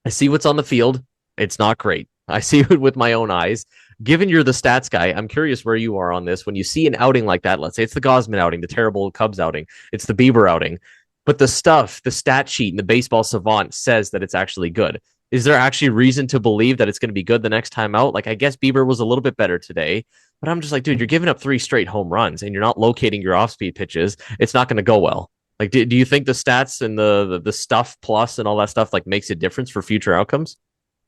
B: I see what's on the field. It's not great. I see it with my own eyes. Given you're the stats guy, I'm curious where you are on this. When you see an outing like that, let's say it's the Gosman outing, the terrible Cubs outing, it's the Bieber outing, but the stuff, the stat sheet, and the baseball savant says that it's actually good. Is there actually reason to believe that it's going to be good the next time out? Like, I guess Bieber was a little bit better today, but I'm just like, dude, you're giving up 3 straight home runs and you're not locating your off speed pitches. It's not going to go well. Like, do you think the stats and the stuff plus and all that stuff like makes a difference for future outcomes?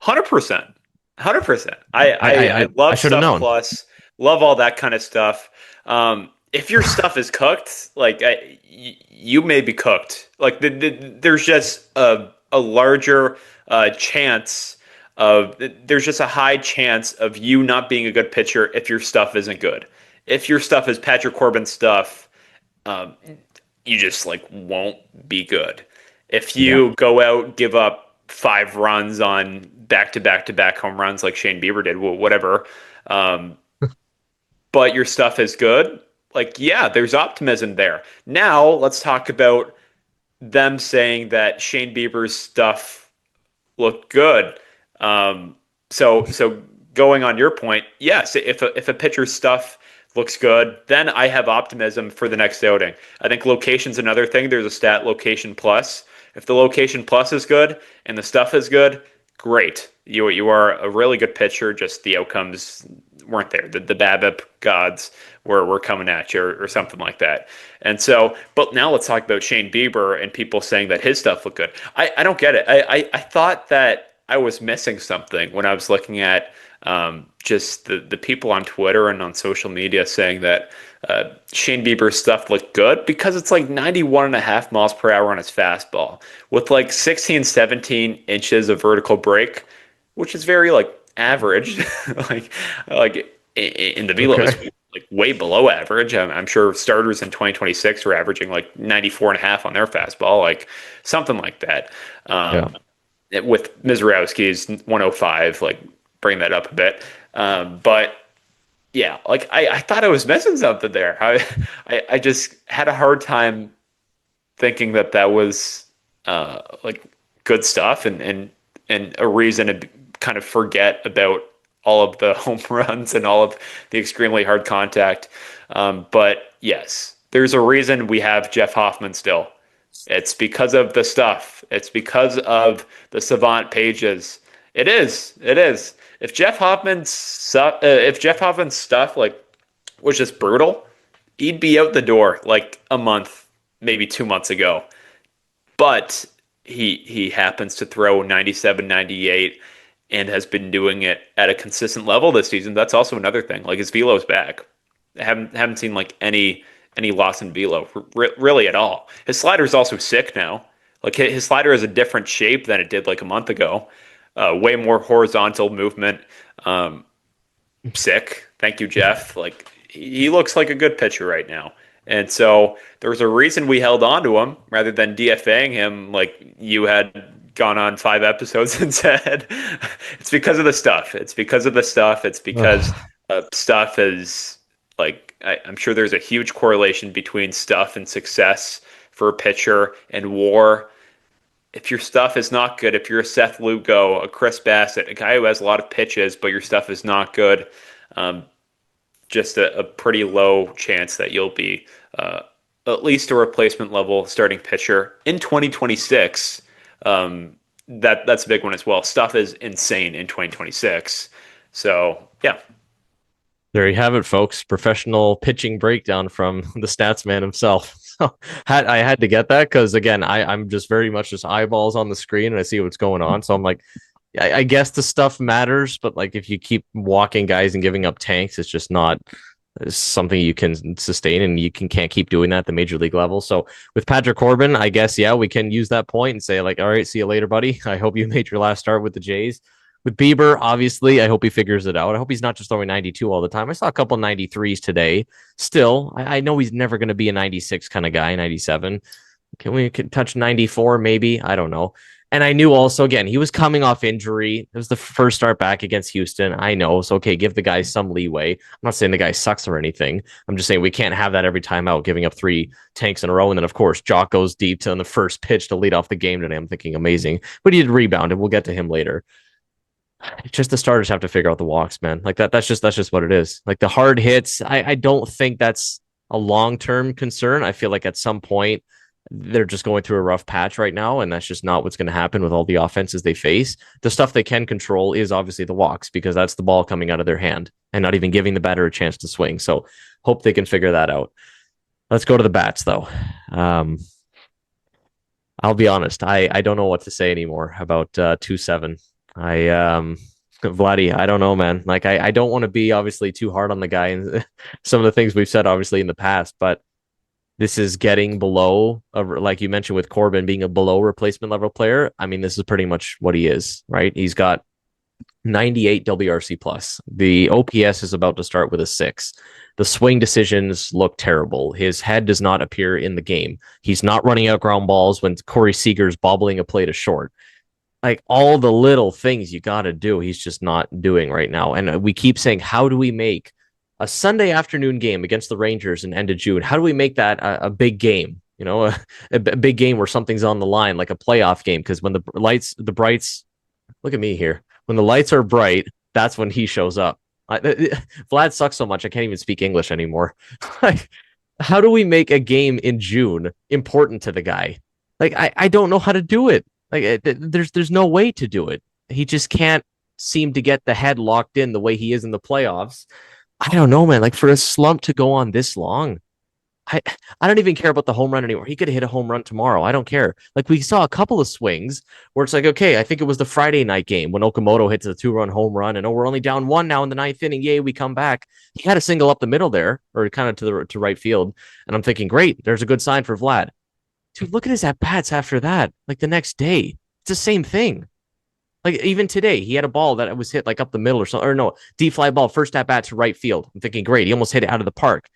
A: 100%. 100%. I
B: I
A: love
B: should have
A: Stuff
B: known.
A: Plus, love all that kind of stuff. If your stuff is cooked, like you may be cooked. Like there's just a larger chance there's just a high chance of you not being a good pitcher if your stuff isn't good. If your stuff is Patrick Corbin stuff, um, you just like won't be good. If
B: Yeah.
A: you go out, give up 5 runs on back home runs like Shane Bieber did, whatever, um, but your stuff is good, like yeah, there's optimism there. Now let's talk about them saying that Shane Bieber's stuff looked good. Um, so going on your point, yes, if a pitcher's stuff looks good, then I have optimism for the next outing. I think location's another thing. There's a stat location plus. If the location plus is good and the stuff is good, great. You are a really good pitcher. Just the outcomes weren't there. The BABIP gods were coming at you or something like that. And so, but now let's talk about Shane Bieber and people saying that his stuff looked good. I don't get it. I thought that I was missing something when I was looking at just the people on Twitter and on social media saying that Shane Bieber's stuff looked good because it's like 91 and a half miles per hour on his fastball with like 16, 17 inches of vertical break, which is very like average. like in the velo is
B: Okay.
A: like way below average. I'm sure starters in 2026 are averaging like 94 and a half on their fastball, like something like that.
B: Yeah.
A: With Mizrowski's 105, like bring that up a bit. But yeah, like I thought I was missing something there. I just had a hard time thinking that that was like good stuff and a reason to kind of forget about all of the home runs and all of the extremely hard contact. But yes, there's a reason we have Jeff Hoffman still. It's because of the stuff. It's because of the savant pages. It is. It is. If Jeff Hoffman's stuff like was just brutal, he'd be out the door like a month, maybe 2 months ago. But he happens to throw 97, 98, and has been doing it at a consistent level this season. That's also another thing. Like his velo's back. I haven't seen like any loss in velo really at all. His slider is also sick now. Like his slider has a different shape than it did like a month ago. Way more horizontal movement. Um, Sick. Thank you, Jeff. Like he looks like a good pitcher right now. And so there was a reason we held on to him rather than DFAing him like you had gone on 5 episodes and said. It's because of the stuff. It's because of the stuff. It's because
B: Ugh.
A: stuff is like I'm sure there's a huge correlation between stuff and success for a pitcher and WAR. If your stuff is not good, if you're a Seth Lugo, a Chris Bassett, a guy who has a lot of pitches, but your stuff is not good, um, just a pretty low chance that you'll be at least a replacement level starting pitcher in 2026. That's a big one as well. Stuff is insane in 2026. So yeah,
B: There you have it, folks. Professional pitching breakdown from the stats man himself. So I had to get that because again, I'm just very much just eyeballs on the screen and I see what's going on. So I'm like, I guess the stuff matters, but like if you keep walking guys and giving up tanks, it's just not something you can sustain, and you can't keep doing that at the major league level. So with Patrick Corbin, I guess yeah, we can use that point and say like, all right, see you later, buddy. I hope you made your last start with the Jays. With Bieber, obviously, I hope he figures it out. I hope he's not just throwing 92 all the time. I saw a couple 93s today. Still, I know he's never going to be a 96 kind of guy, 97. Can we touch 94 maybe? I don't know. And I knew also, again, he was coming off injury. It was the first start back against Houston. I know. So, okay, give the guy some leeway. I'm not saying the guy sucks or anything. I'm just saying we can't have that every time out, giving up three tanks in a row. And then, of course, Jock goes deep to on the first pitch to lead off the game today. I'm thinking amazing. But he did rebound, and we'll get to him later. It's just the starters have to figure out the walks, man. Like that's just what it is. Like the hard hits, I don't think that's a long-term concern. I feel like at some point they're just going through a rough patch right now, and that's just not what's going to happen with all the offenses they face. The stuff they can control is obviously the walks because that's the ball coming out of their hand and not even giving the batter a chance to swing. So hope they can figure that out. Let's go to the bats though. Um, I'll be honest, I don't know what to say anymore about 2-7. I Vladdy, I don't know, man. Like I don't want to be obviously too hard on the guy and some of the things we've said obviously in the past, but this is getting below, like you mentioned with Corbin being a below replacement level player. I mean, this is pretty much what he is, right? He's got 98 WRC plus. The OPS is about to start with a 6. The swing decisions look terrible. His head does not appear in the game. He's not running out ground balls when Corey Seager's bobbling a play to short. Like all the little things you got to do, he's just not doing right now. And we keep saying, how do we make a Sunday afternoon game against the Rangers in end of June? How do we make that a big game? You know, a big game where something's on the line, like a playoff game. Because when the brights, look at me here. When the lights are bright, that's when he shows up. Vlad sucks so much I can't even speak English anymore. Like, how do we make a game in June important to the guy? Like, I don't know how to do it. Like, there's no way to do it. He just can't seem to get the head locked in the way he is in the playoffs. I don't know, man. Like for a slump to go on this long, I I don't even care about the home run anymore. He could hit a home run tomorrow. I don't care. Like we saw a couple of swings where it's like, okay, I think it was the Friday night game when Okamoto hits a 2-run home run, and oh, we're only down one now in the ninth inning. Yay, we come back. He had a single up the middle there, or kind of to right field, and I'm thinking, great, there's a good sign for Vlad. Dude, look at his at bats after that. Like the next day, it's the same thing. Like even today, he had a ball that was hit like up the middle or something, or no, deep fly ball, first at bat to right field. I'm thinking, great, he almost hit it out of the park.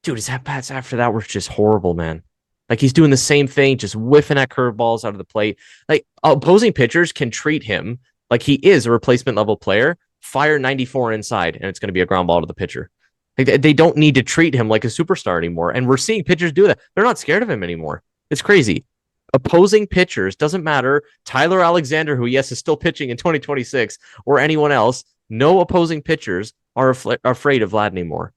B: Dude, his at bats after that were just horrible, man. Like he's doing the same thing, just whiffing at curveballs out of the plate. Like opposing pitchers can treat him like he is a replacement level player, fire 94 inside, and it's going to be a ground ball to the pitcher. Like, they don't need to treat him like a superstar anymore. And we're seeing pitchers do that. They're not scared of him anymore. It's crazy. Opposing pitchers, doesn't matter. Tyler Alexander, who, yes, is still pitching in 2026, or anyone else, no opposing pitchers are afraid of Vlad anymore.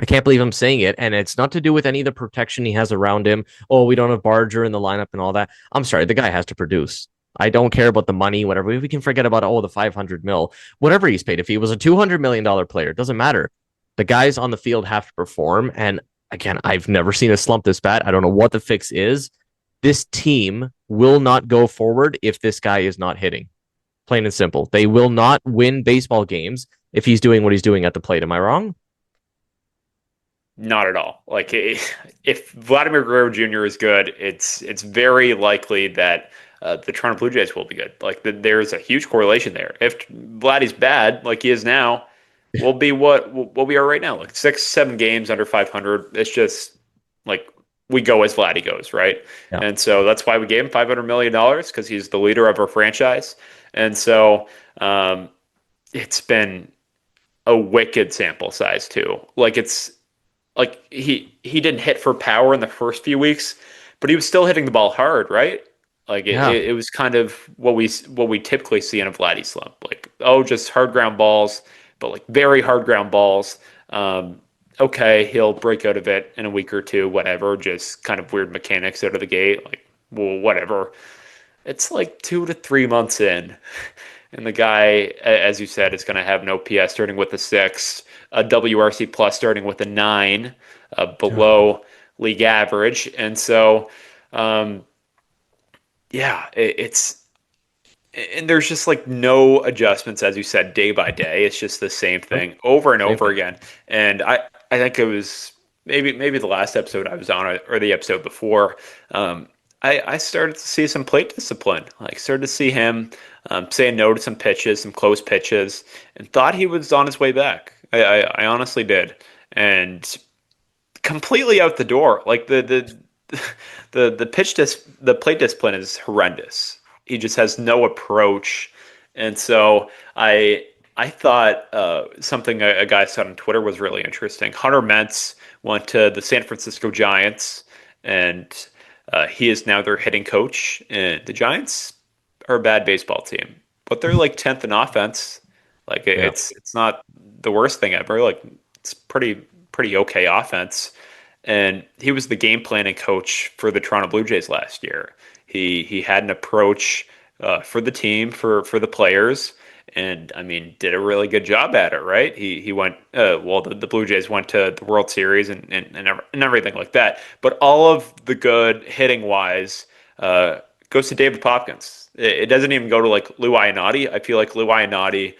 B: I can't believe I'm saying it. And it's not to do with any of the protection he has around him. Oh, we don't have Barger in the lineup and all that. I'm sorry. The guy has to produce. I don't care about the money, whatever. We can forget about, oh, the 500 mil, whatever he's paid. If he was a $200 million player, it doesn't matter. The guys on the field have to perform. And again, I've never seen a slump this bad. I don't know what the fix is. This team will not go forward if this guy is not hitting. Plain and simple. They will not win baseball games if he's doing what he's doing at the plate. Am I wrong?
A: Not at all. Like if Vladimir Guerrero Jr. is good, it's very likely that the Toronto Blue Jays will be good. Like there's a huge correlation there. If Vladdy's bad, like he is now, we'll be what we are right now. Like 6, 7 games under 500. It's just like we go as Vladdy goes, right?
B: Yeah.
A: And so that's why we gave him $500 million because he's the leader of our franchise. And so it's been a wicked sample size too. Like it's like he didn't hit for power in the first few weeks, but he was still hitting the ball hard, right? Like
B: Yeah.
A: it was kind of what we typically see in a Vladdy slump. Like, oh, just hard ground balls, but like very hard ground balls. Okay, he'll break out of it in a week or two, whatever. Just kind of weird mechanics out of the gate. Like, well, whatever. It's like 2 to 3 months in, and the guy, as you said, is going to have an OPS starting with a 6, a WRC plus starting with a 9, below league average. And so, um, yeah, it's and there's just like no adjustments, as you said, day by day. It's just the same
B: Nope.
A: thing over and
B: Same
A: over
B: thing.
A: again. And I think it was maybe the last episode I was on or the episode before. I started to see some plate discipline. Like started to see him saying no to some pitches, some close pitches, and thought he was on his way back. I honestly did, and completely out the door. Like the plate discipline is horrendous. He just has no approach, and so I thought something a guy said on Twitter was really interesting. Hunter Mentz went to the San Francisco Giants, and he is now their hitting coach. And the Giants are a bad baseball team, but they're like 10th in offense. Like
B: Yeah.
A: it's not the worst thing ever. Like it's pretty okay offense. And he was the game planning coach for the Toronto Blue Jays last year. He had an approach for the team for the players, and I mean did a really good job at it. Right? He went well. The Blue Jays went to the World Series and everything like that. But all of the good hitting wise goes to David Popkins. It doesn't even go to like Lou Ionati. I feel like Lou Ionati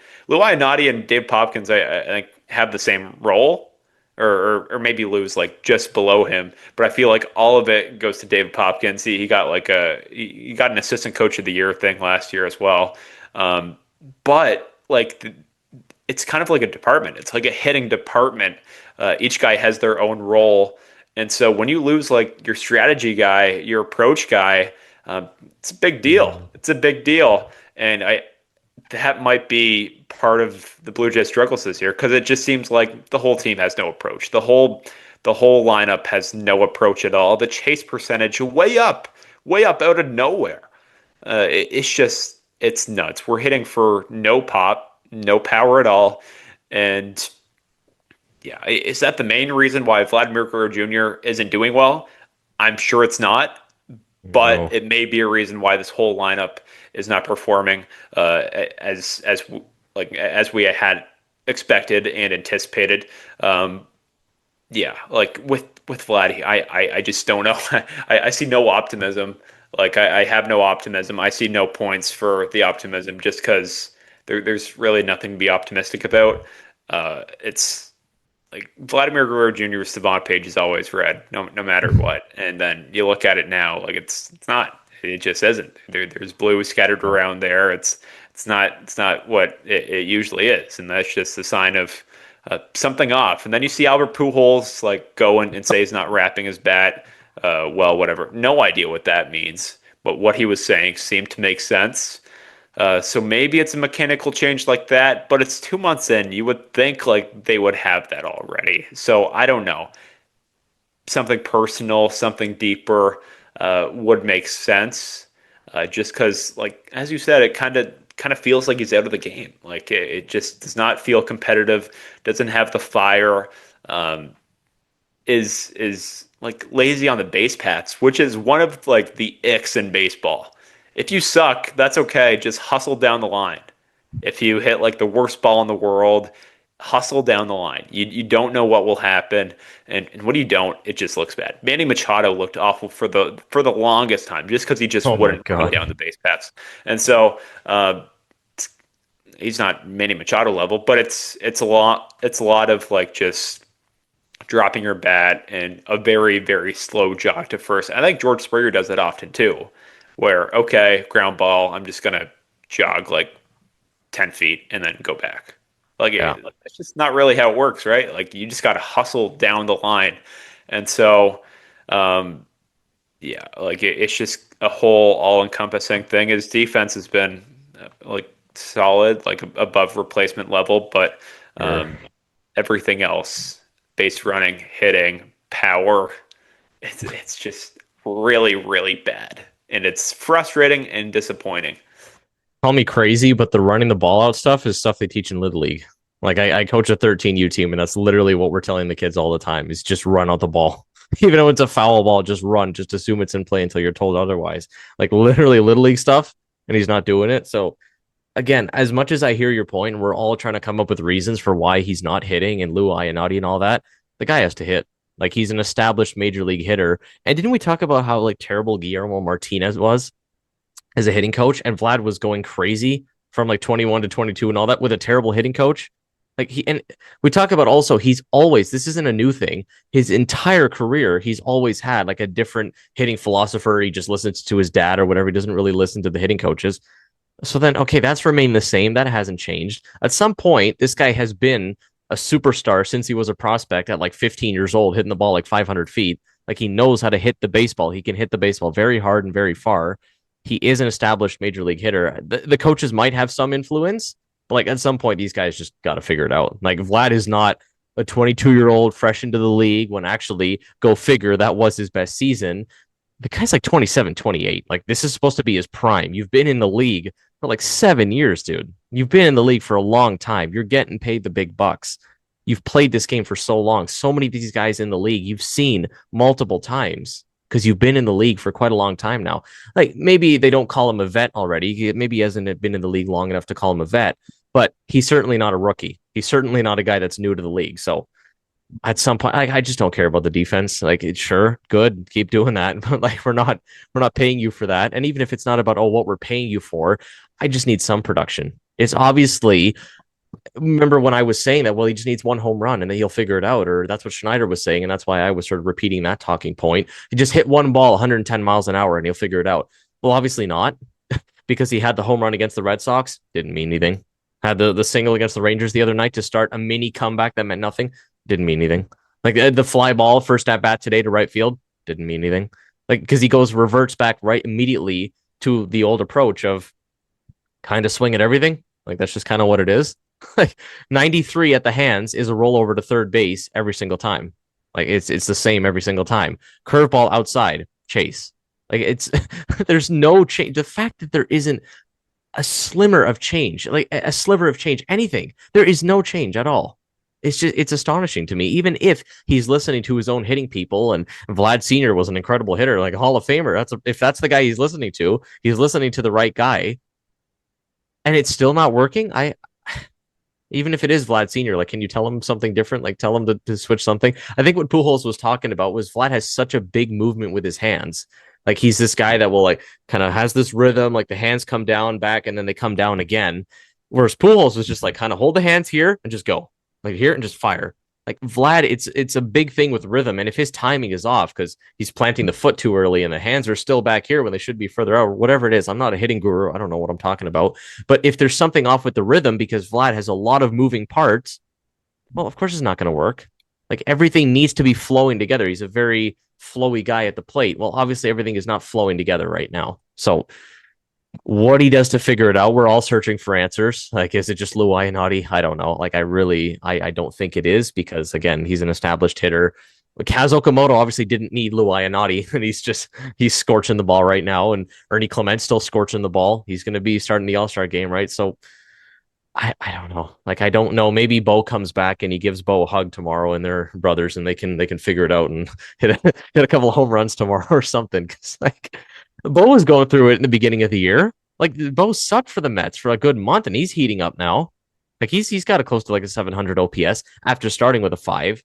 A: and Dave Popkins, I think have the same role, or maybe Lou's like just below him. But I feel like all of it goes to David Popkins. He got like he got an assistant coach of the year thing last year as well. Um, but like it's kind of like a department. It's like a hitting department. Each guy has their own role, and so when you lose like your strategy guy, your approach guy, it's a big deal.
B: Mm.
A: It's a big deal, and I that might be part of the Blue Jays' struggles this year because it just seems like the whole team has no approach. The whole lineup has no approach at all. The chase percentage way up out of nowhere. It's just it's nuts. We're hitting for no pop, no power at all, and yeah, is that the main reason why Vladimir Guerrero Jr. isn't doing well? I'm sure it's not, but
B: No.
A: it may be a reason why this whole lineup is not performing as we had expected and anticipated. Um, yeah, like with Vlad, I just don't know. I see no optimism. Like I have no optimism. I see no points for the optimism just because there's really nothing to be optimistic about. It's like Vladimir Guerrero Jr.'s Savant page is always red, no matter what. And then you look at it now, like it's not. It just isn't. There's blue scattered
B: No.
A: around there. It's not what it usually is, and that's just a sign of something off. And then you see Albert Pujols like go and say he's not wrapping his bat. Well, whatever. No idea what that means, but what he was saying seemed to make sense. So maybe it's a mechanical change like that, but it's 2 months in. You would think like they would have that already. So I don't know. Something personal, something deeper would make sense. Just because, like as you said, it kind of feels like he's out of the game. Like it just does not feel competitive. Doesn't have the fire. Um, is like lazy on the base paths, which is one of like the icks in baseball. If you suck, that's okay. Just hustle down the line. If you hit like the worst ball in the world, hustle down the line. You don't know what will happen, and when you don't, it just looks bad. Manny Machado looked awful for the longest time, just because he just
B: Oh my
A: wouldn't run
B: God.
A: down the base paths, and so he's not Manny Machado level, but it's a lot of like just dropping your bat and a very, very slow jog to first. I think George Springer does that often too, where, okay, ground ball, I'm just going to jog like 10 feet and then go back.
B: Yeah.
A: Like, that's just not really how it works, right? Like, you just got to hustle down the line. And so, um, yeah, like it's just a whole all-encompassing thing. His defense has been like solid, like above replacement level, but
B: Sure.
A: um, everything else, base running, hitting, power, it's just really, really bad. And it's frustrating and disappointing.
B: Call me crazy, but the running the ball out stuff is stuff they teach in Little League. Like I coach a 13U team, and that's literally what we're telling the kids all the time: is just run out the ball. Even though it's a foul ball, just run. Just assume it's in play until you're told otherwise. Like literally Little League stuff, and he's not doing it. So again, as much as I hear your point, and we're all trying to come up with reasons for why he's not hitting and Lou Ionati and all that, the guy has to hit. Like he's an established major league hitter. And didn't we talk about how like terrible Guillermo Martinez was as a hitting coach? And Vlad was going crazy from like 21 to 22 and all that with a terrible hitting coach. Like and we talk about also he's always this isn't a new thing. His entire career, he's always had like a different hitting philosopher. He just listens to his dad or whatever. He doesn't really listen to the hitting coaches. So then, okay, that's remained the same. That hasn't changed. At some point, this guy has been a superstar since he was a prospect at like 15 years old, hitting the ball like 500 feet. Like he knows how to hit the baseball. He can hit the baseball very hard and very far. He is an established major league hitter. The coaches might have some influence, but like at some point, these guys just got to figure it out. Like Vlad is not a 22-year-old fresh into the league when actually go figure that was his best season. The guy's like 27, 28. Like this is supposed to be his prime. You've been in the league for like 7 years, dude. You've been in the league for a long time. You're getting paid the big bucks. You've played this game for so long. So many of these guys in the league you've seen multiple times because you've been in the league for quite a long time now. Like maybe they don't call him a vet already. Maybe he hasn't been in the league long enough to call him a vet, but he's certainly not a rookie. He's certainly not a guy that's new to the league. So at some point, I just don't care about the defense. Like, it's sure, good, keep doing that. But like, we're not paying you for that. And even if it's not about what we're paying you for, I just need some production. It's obviously remember when I was saying that, well, he just needs one home run and then he'll figure it out, or that's what Schneider was saying, and that's why I was sort of repeating that talking point. He just hit one ball 110 miles an hour and he'll figure it out. Well, obviously not, because he had the home run against the Red Sox, didn't mean anything. Had the single against the Rangers the other night to start a mini comeback that meant nothing, didn't mean anything. Like the fly ball first at bat today to right field, didn't mean anything. Like because he reverts back right immediately to the old approach of kind of swing at everything. Like that's just kind of what it is. Like 93 at the hands is a rollover to third base every single time. Like it's the same every single time. Curveball outside, chase. Like it's there's no change. The fact that there isn't a slimmer of change, like a sliver of change, anything. There is no change at all. It's astonishing to me. Even if he's listening to his own hitting people, and Vlad Senior was an incredible hitter, like a Hall of Famer. If that's the guy he's listening to, he's listening to the right guy, and it's still not working. I Even if it is Vlad Senior, like, can you tell him something different? Like, tell him to switch something. I think what Pujols was talking about was Vlad has such a big movement with his hands. Like, he's this guy that will like kind of has this rhythm. Like the hands come down, back, and then they come down again. Whereas Pujols was just like kind of hold the hands here and just go like here and just fire. Like Vlad, it's a big thing with rhythm, and if his timing is off because he's planting the foot too early and the hands are still back here when they should be further out, or whatever it is. I'm not a hitting guru. I don't know what I'm talking about. But if there's something off with the rhythm because Vlad has a lot of moving parts, well, of course it's not going to work. Like everything needs to be flowing together. He's a very flowy guy at the plate. Well, obviously everything is not flowing together right now. So what he does to figure it out, we're all searching for answers. Like, is it just Lou Iannotti? I don't know. Like, I don't think it is because again, he's an established hitter. Kaz Okamoto obviously didn't need Lou Iannotti, and he's scorching the ball right now. And Ernie Clement's still scorching the ball. He's going to be starting the All Star game, right? So I don't know. Like I don't know. Maybe Bo comes back and he gives Bo a hug tomorrow, and they're brothers, and they can figure it out and hit a couple of home runs tomorrow or something. Because like Bo was going through it in the beginning of the year. Like Bo sucked for the Mets for a good month, and he's heating up now. Like he's got a close to like a 700 OPS after starting with a 5.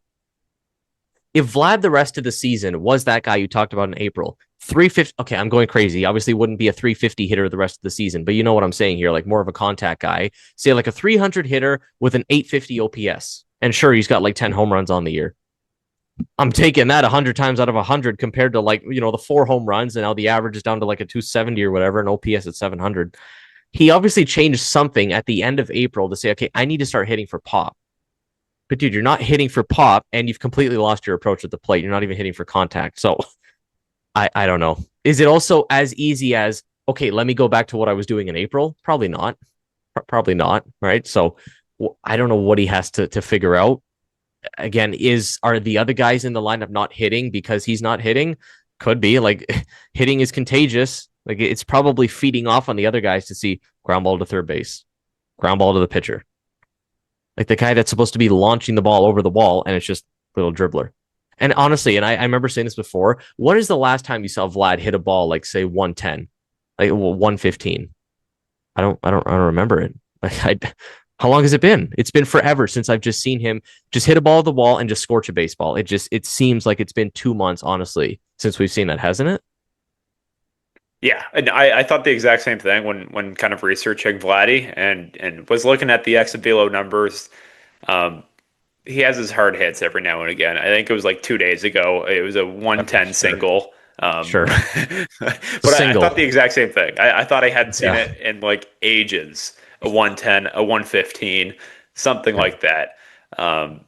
B: If Vlad the rest of the season was that guy you talked about in April, 350. Okay, I'm going crazy. Obviously, wouldn't be a 350 hitter the rest of the season, but you know what I'm saying here, like more of a contact guy. Say like a 300 hitter with an 850 OPS, and sure, he's got like 10 home runs on the year. I'm taking that 100 times out of 100 compared to like the 4 home runs, and now the average is down to like a 270 or whatever, and OPS at 700. He obviously changed something at the end of April to say, okay, I need to start hitting for pop. But dude, you're not hitting for pop, and you've completely lost your approach at the plate. You're not even hitting for contact. So I don't know. Is it also as easy as okay? Let me go back to what I was doing in April. Probably not. Probably not. Right. So I don't know what he has to figure out. Again, are the other guys in the lineup not hitting because he's not hitting? Could be. Like hitting is contagious. Like it's probably feeding off on the other guys to see ground ball to third base, ground ball to the pitcher. Like the guy that's supposed to be launching the ball over the wall, and it's just a little dribbler. And honestly, and I remember saying this before, when is the last time you saw Vlad hit a ball like say 110, like 115? I don't remember it. Like how long has it been? It's been forever since I've just seen him just hit a ball at the wall and just scorch a baseball. It seems like it's been 2 months, honestly, since we've seen that, hasn't it?
A: Yeah, and I thought the exact same thing when kind of researching Vladdy and was looking at the ex velo numbers He has his hard hits every now and again. I think it was like 2 days ago. It was a 110
B: Sure.
A: single.
B: Sure. The
A: But I thought
B: single.
A: the exact same thing. I thought I hadn't seen
B: Yeah.
A: it in like ages. A 110, a 115, something
B: Yeah.
A: like that. Um,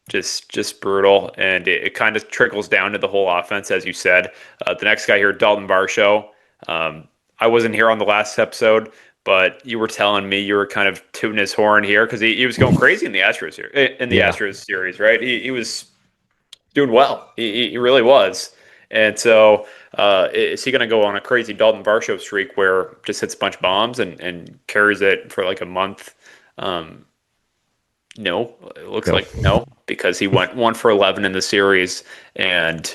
A: just brutal, and it kind of trickles down to the whole offense, as you said. The next guy here, Dalton Varsho. Um, I wasn't here on the last episode, but you were telling me you were kind of tooting his horn here because he was going crazy in the Astros here in the
B: Yeah.
A: Astros series, right? He was doing well. He really was. And so, is he going to go on a crazy Dalton Varsho streak where just hits a bunch of bombs and carries it for like a month? Um, no, it looks
B: No.
A: like no, because he went 1 for 11 in the series and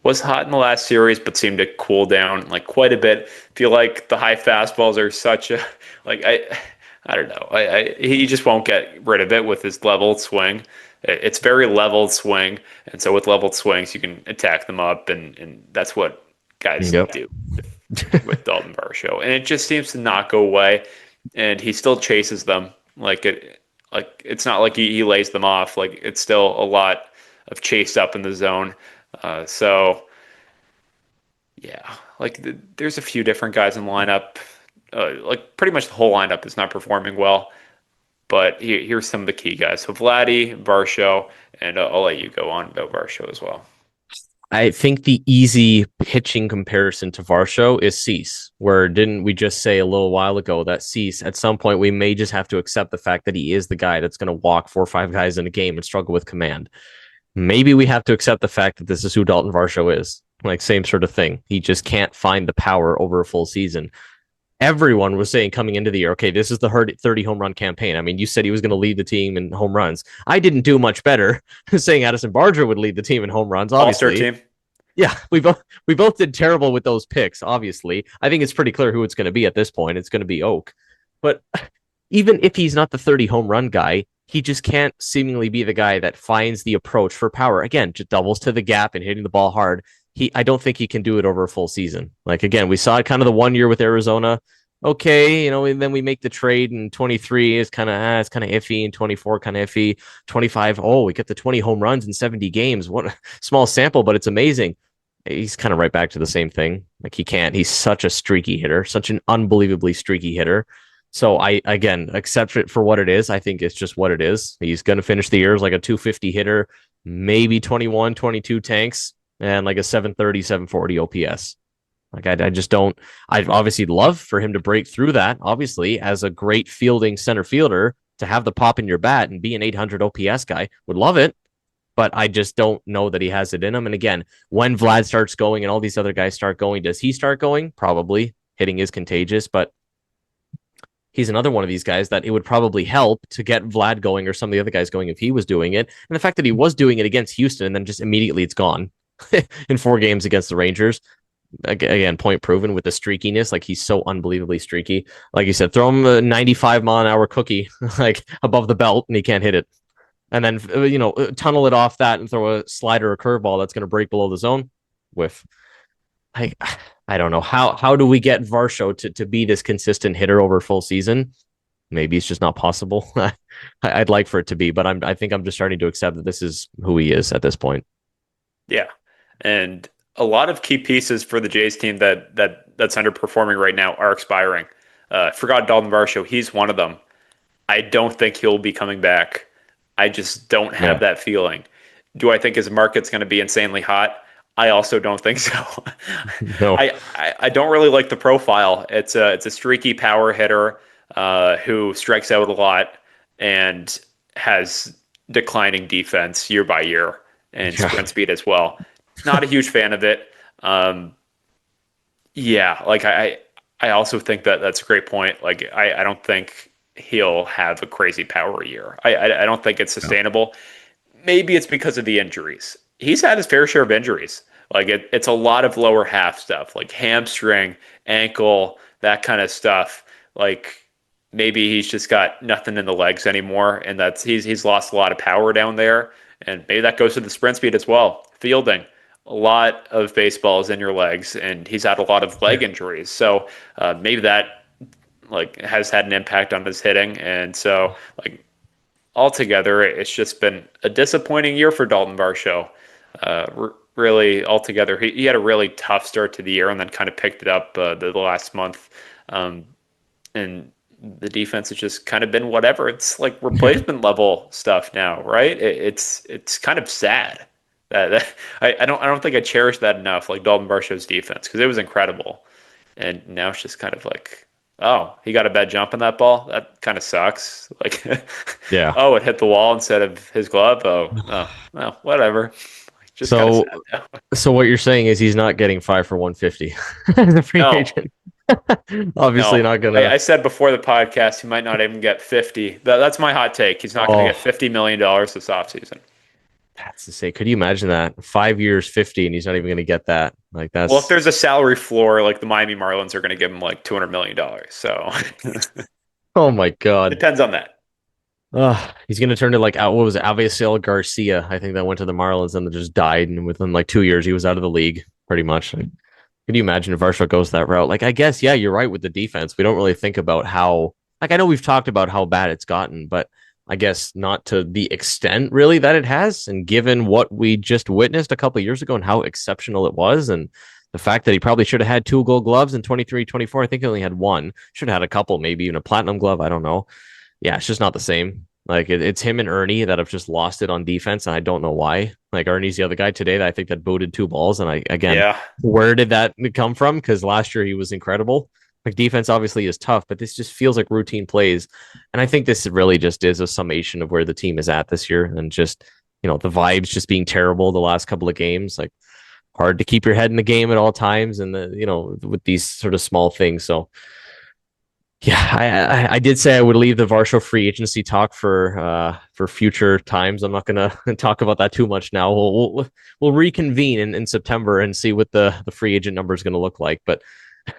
A: was hot in the last series, but seemed to cool down like quite a bit. Feel like the high fastballs are such a like I don't know. He just won't get rid of it with his leveled swing. It's very leveled swing, and so with leveled swings, you can attack them up, and that's what guys
B: Yep.
A: do with Dalton Varsho, and it just seems to not go away. And he still chases them like it's not like he lays them off. Like it's still a lot of chase up in the zone. So yeah, there's a few different guys in the lineup. Like pretty much the whole lineup is not performing well. But here's some of the key guys. So Vladdy, Varsho, and I'll let you go on about Varsho as well.
B: I think the easy pitching comparison to Varsho is Cease, where didn't we just say a little while ago that Cease, at some point, we may just have to accept the fact that he is the guy that's going to walk 4 or 5 guys in a game and struggle with command. Maybe we have to accept the fact that this is who Dalton Varsho is. Like, same sort of thing. He just can't find the power over a full season. Everyone was saying coming into the year, okay, this is the 30 home run campaign. I mean, you said he was going to lead the team in home runs. I didn't do much better saying Addison Barger would lead the team in home runs,
A: All-star
B: obviously.
A: team.
B: Yeah, we both did terrible with those picks. Obviously, I think it's pretty clear who it's going to be at this point. It's going to be Oak, but even if he's not the 30 home run guy, he just can't seemingly be the guy that finds the approach for power. Again, just doubles to the gap and hitting the ball hard. I don't think he can do it over a full season. Like again, we saw it kind of the 1 year with Arizona. Okay, and then we make the trade in 23 is it's kind of iffy, and 24 kind of iffy. 25, oh, we get the 20 home runs in 70 games. What a small sample, but it's amazing. He's kind of right back to the same thing. Like he can't. He's such a streaky hitter, such an unbelievably streaky hitter. So I again accept it for what it is. I think it's just what it is. He's going to finish the year as like a 250 hitter, maybe 21, 22 tanks, and like a 730, 740 OPS. Like I just don't. I'd obviously love for him to break through that. Obviously, as a great fielding center fielder, to have the pop in your bat and be an 800 OPS guy, would love it. But I just don't know that he has it in him. And again, when Vlad starts going and all these other guys start going, does he start going? Probably. Hitting is contagious, but he's another one of these guys that it would probably help to get Vlad going or some of the other guys going if he was doing it. And the fact that he was doing it against Houston and then just immediately it's gone in 4 games against the Rangers. Again, point proven with the streakiness. Like he's so unbelievably streaky. Like you said, throw him a 95-mile-an-hour cookie like above the belt and he can't hit it. And then, tunnel it off that and throw a slider or curveball that's going to break below the zone with. I I don't know how do we get Varsho to be this consistent hitter over full season? Maybe it's just not possible. I'd like for it to be, but I think I'm just starting to accept that this is who he is at this point.
A: Yeah, and a lot of key pieces for the Jays team that's underperforming right now are expiring. Forgot Dalton Varsho. He's one of them. I don't think he'll be coming back. I just don't have
B: Yeah.
A: that feeling. Do I think his market's going to be insanely hot? I also don't think so.
B: No.
A: I don't really like the profile. It's a streaky power hitter who strikes out a lot and has declining defense year by year and
B: Yeah.
A: sprint speed as well. Not a huge fan of it. Um, yeah, like I also think that that's a great point. Like I don't think he'll have a crazy power year. I don't think it's
B: No.
A: sustainable. Maybe it's because of the injuries. He's had his fair share of injuries. Like it's a lot of lower half stuff, like hamstring, ankle, that kind of stuff. Like maybe he's just got nothing in the legs anymore, and that's he's lost a lot of power down there, and maybe that goes to the sprint speed as well. Fielding, a lot of baseballs in your legs, and he's had a lot of leg
B: Yeah.
A: injuries, so maybe that like has had an impact on his hitting, and so like altogether, it's just been a disappointing year for Dalton Varsho. Really, altogether, he had a really tough start to the year and then kind of picked it up the last month. Um, and the defense has just kind of been whatever. It's like replacement level stuff now, right? It's kind of sad that I don't think I cherish that enough, like Dalton Varsho's defense, because it was incredible, and now it's just kind of like, oh, he got a bad jump on that ball. That kind of sucks. Like,
B: Yeah.
A: oh, it hit the wall instead of his glove. Oh, well, whatever. Just kind of
B: So
A: sad now.
B: so what you're saying is he's not getting 5 for 150 as a free
A: No,
B: agent. Obviously
A: no.
B: not
A: I,
B: gonna.
A: I said before the podcast he might not even get 50. That's my hot take. He's not going to
B: Oh,
A: get $50 million this offseason.
B: that's to say. Could you imagine that? 5 years, 50, and he's not even gonna get that. Like
A: Well, if
B: that's.
A: there's a salary floor, like the Miami Marlins are going to give him like $200 million. So
B: Oh my god.
A: depends on that.
B: He's gonna turn to like what was it, Avisail Garcia? I think that went to the Marlins and then just died, and within like 2 years he was out of the league pretty much. Like, could you imagine if Varsho goes that route? Like, I guess, yeah, you're right with the defense. We don't really think about how, like, I know we've talked about how bad it's gotten, but I guess not to the extent really that it has. And given what we just witnessed a couple of years ago and how exceptional it was, and the fact that he probably should have had two gold gloves in 23, 24, I think he only had one, should have had a couple, maybe even a platinum glove. I don't know. Yeah, it's just not the same. Like it's him and Ernie that have just lost it on defense, and I don't know why. Like Ernie's the other guy today that I think that booted two balls, and I again,
A: Yeah.
B: where did that come from? Because last year he was incredible. Like defense obviously is tough, but this just feels like routine plays, and I think this really just is a summation of where the team is at this year, and just the vibes just being terrible the last couple of games. Like hard to keep your head in the game at all times, and with these sort of small things. So yeah, I did say I would leave the Varsho free agency talk for future times. I'm not gonna talk about that too much now. We'll reconvene in September and see what the free agent number is going to look like. But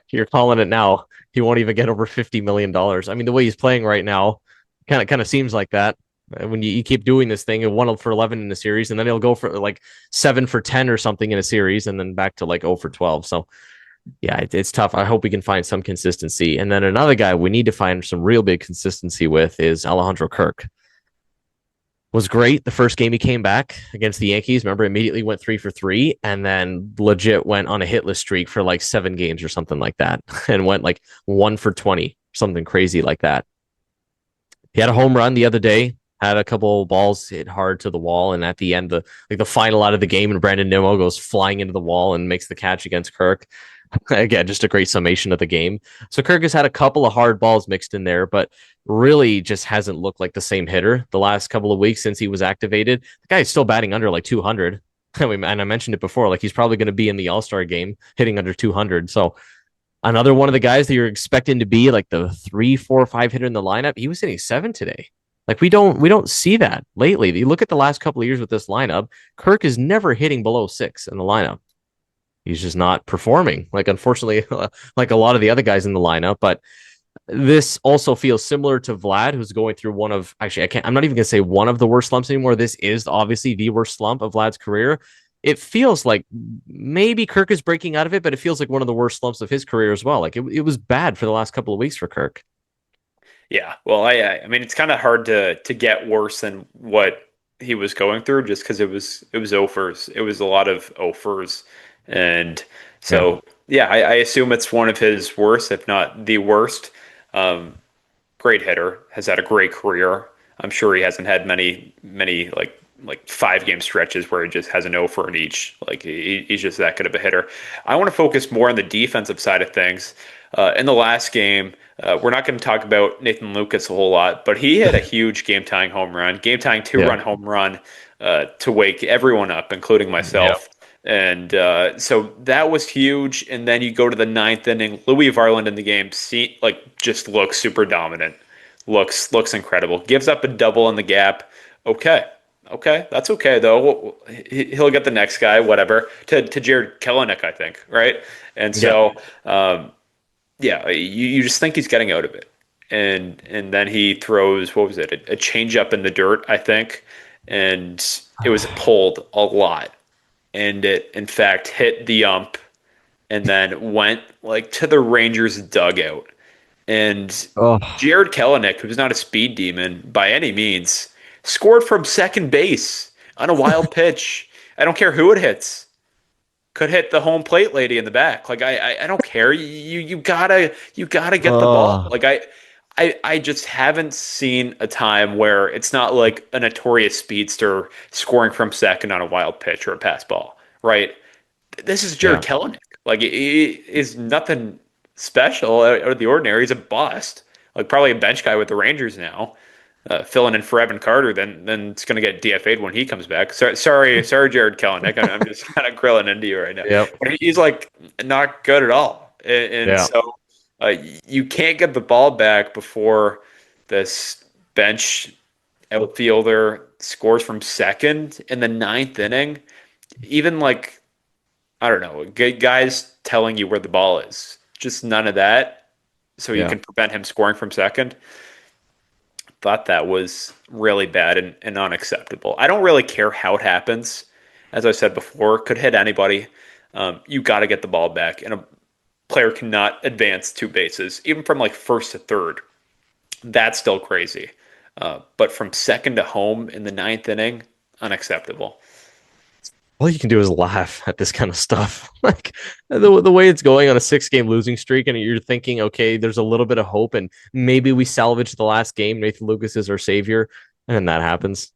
B: you're calling it now. He won't even get over $50 million. I mean, the way he's playing right now, kind of seems like that. When you keep doing this thing, 1 for 11 in a series, and then he'll go for like 7 for 10 or something in a series, and then back to like 0 for 12. So yeah, it's tough. I hope we can find some consistency. And then another guy we need to find some real big consistency with is Alejandro Kirk. Was great the first game he came back against the Yankees. Remember, immediately went 3 for 3, and then legit went on a hitless streak for like 7 games or something like that, and went like 1 for 20, something crazy like that. He had a home run the other day. Had a couple balls hit hard to the wall, and at the end, the final out of the game, and Brandon Nimmo goes flying into the wall and makes the catch against Kirk. Again, just a great summation of the game. So Kirk has had a couple of hard balls mixed in there, but really just hasn't looked like the same hitter the last couple of weeks since he was activated. The guy is still batting under like 200. And I mentioned it before, like he's probably going to be in the All-Star game hitting under 200. So another one of the guys that you're expecting to be like the 3, 4, 5 hitter in the lineup, he was hitting 7 today. Like we don't see that lately. You look at the last couple of years with this lineup, Kirk is never hitting below 6 in the lineup. He's just not performing. Like unfortunately, like a lot of the other guys in the lineup. But this also feels similar to Vlad, who's going through one of actually I can't. I'm not even gonna say one of the worst slumps anymore. This is obviously the worst slump of Vlad's career. It feels like maybe Kirk is breaking out of it, but it feels like one of the worst slumps of his career as well. Like it was bad for the last couple of weeks for Kirk.
A: Yeah. Well, I mean, it's kind of hard to get worse than what he was going through just because it was offers. It was a lot of offers, and
B: Yeah.
A: so yeah, I assume it's one of his worst, if not the worst. Um, Great hitter, has had a great career. I'm sure he hasn't had many like 5 game stretches where he just has an O for in each. Like he's just that good of a hitter. I want to focus more on the defensive side of things. In the last game, we're not going to talk about Nathan Lucas a whole lot, but he hit a huge game tying two
B: Yeah.
A: run home run to wake everyone up, including
B: Yeah.
A: myself. And so that was huge. And then you go to the ninth inning. Louis Varland in the game, just looks super dominant. Looks incredible. Gives up a double in the gap. Okay, okay, that's okay though. He'll get the next guy, whatever. To Jared Kelenic, I think, right? And
B: Yeah.
A: so, yeah, you just think he's getting out of it, and then he throws what was it? A change up in the dirt, I think, and it was pulled a lot, and it in fact hit the ump and then went like to the Rangers dugout. And
B: Oh,
A: Jared Kelenic, who's not a speed demon by any means, Scored from second base on a wild pitch. I don't care who it hits. Could hit the home plate lady in the back. Like I don't care. You gotta get the ball.
B: Oh,
A: Like I just haven't seen a time where it's not like a notorious speedster scoring from second on a wild pitch or a pass ball, right? This is Jared
B: yeah.
A: Kelenic. Like he is nothing special out of the ordinary. He's a bust. Like probably a bench guy with the Rangers now, filling in for Evan Carter. Then it's going to get DFA'd when he comes back. Sorry, Jared Kelenic. I'm just kind of grilling into you right now.
B: Yep.
A: But he's like not good at all, and
B: Yeah.
A: so uh, you can't get the ball back before this bench outfielder scores from second in the ninth inning. Even like I don't know, guys telling you where the ball is. Just none of that, so you
B: Yeah.
A: can prevent him scoring from second. Thought that was really bad and unacceptable. I don't really care how it happens. As I said before, could hit anybody. You got to get the ball back, and a player cannot advance two bases, even from like first to third. That's still crazy. But from second to home in the ninth inning, unacceptable.
B: All you can do is laugh at this kind of stuff. Like the way it's going on a 6 game losing streak, and you're thinking, okay, there's a little bit of hope, and maybe we salvage the last game. Nathan Lucas is our savior, and then that happens.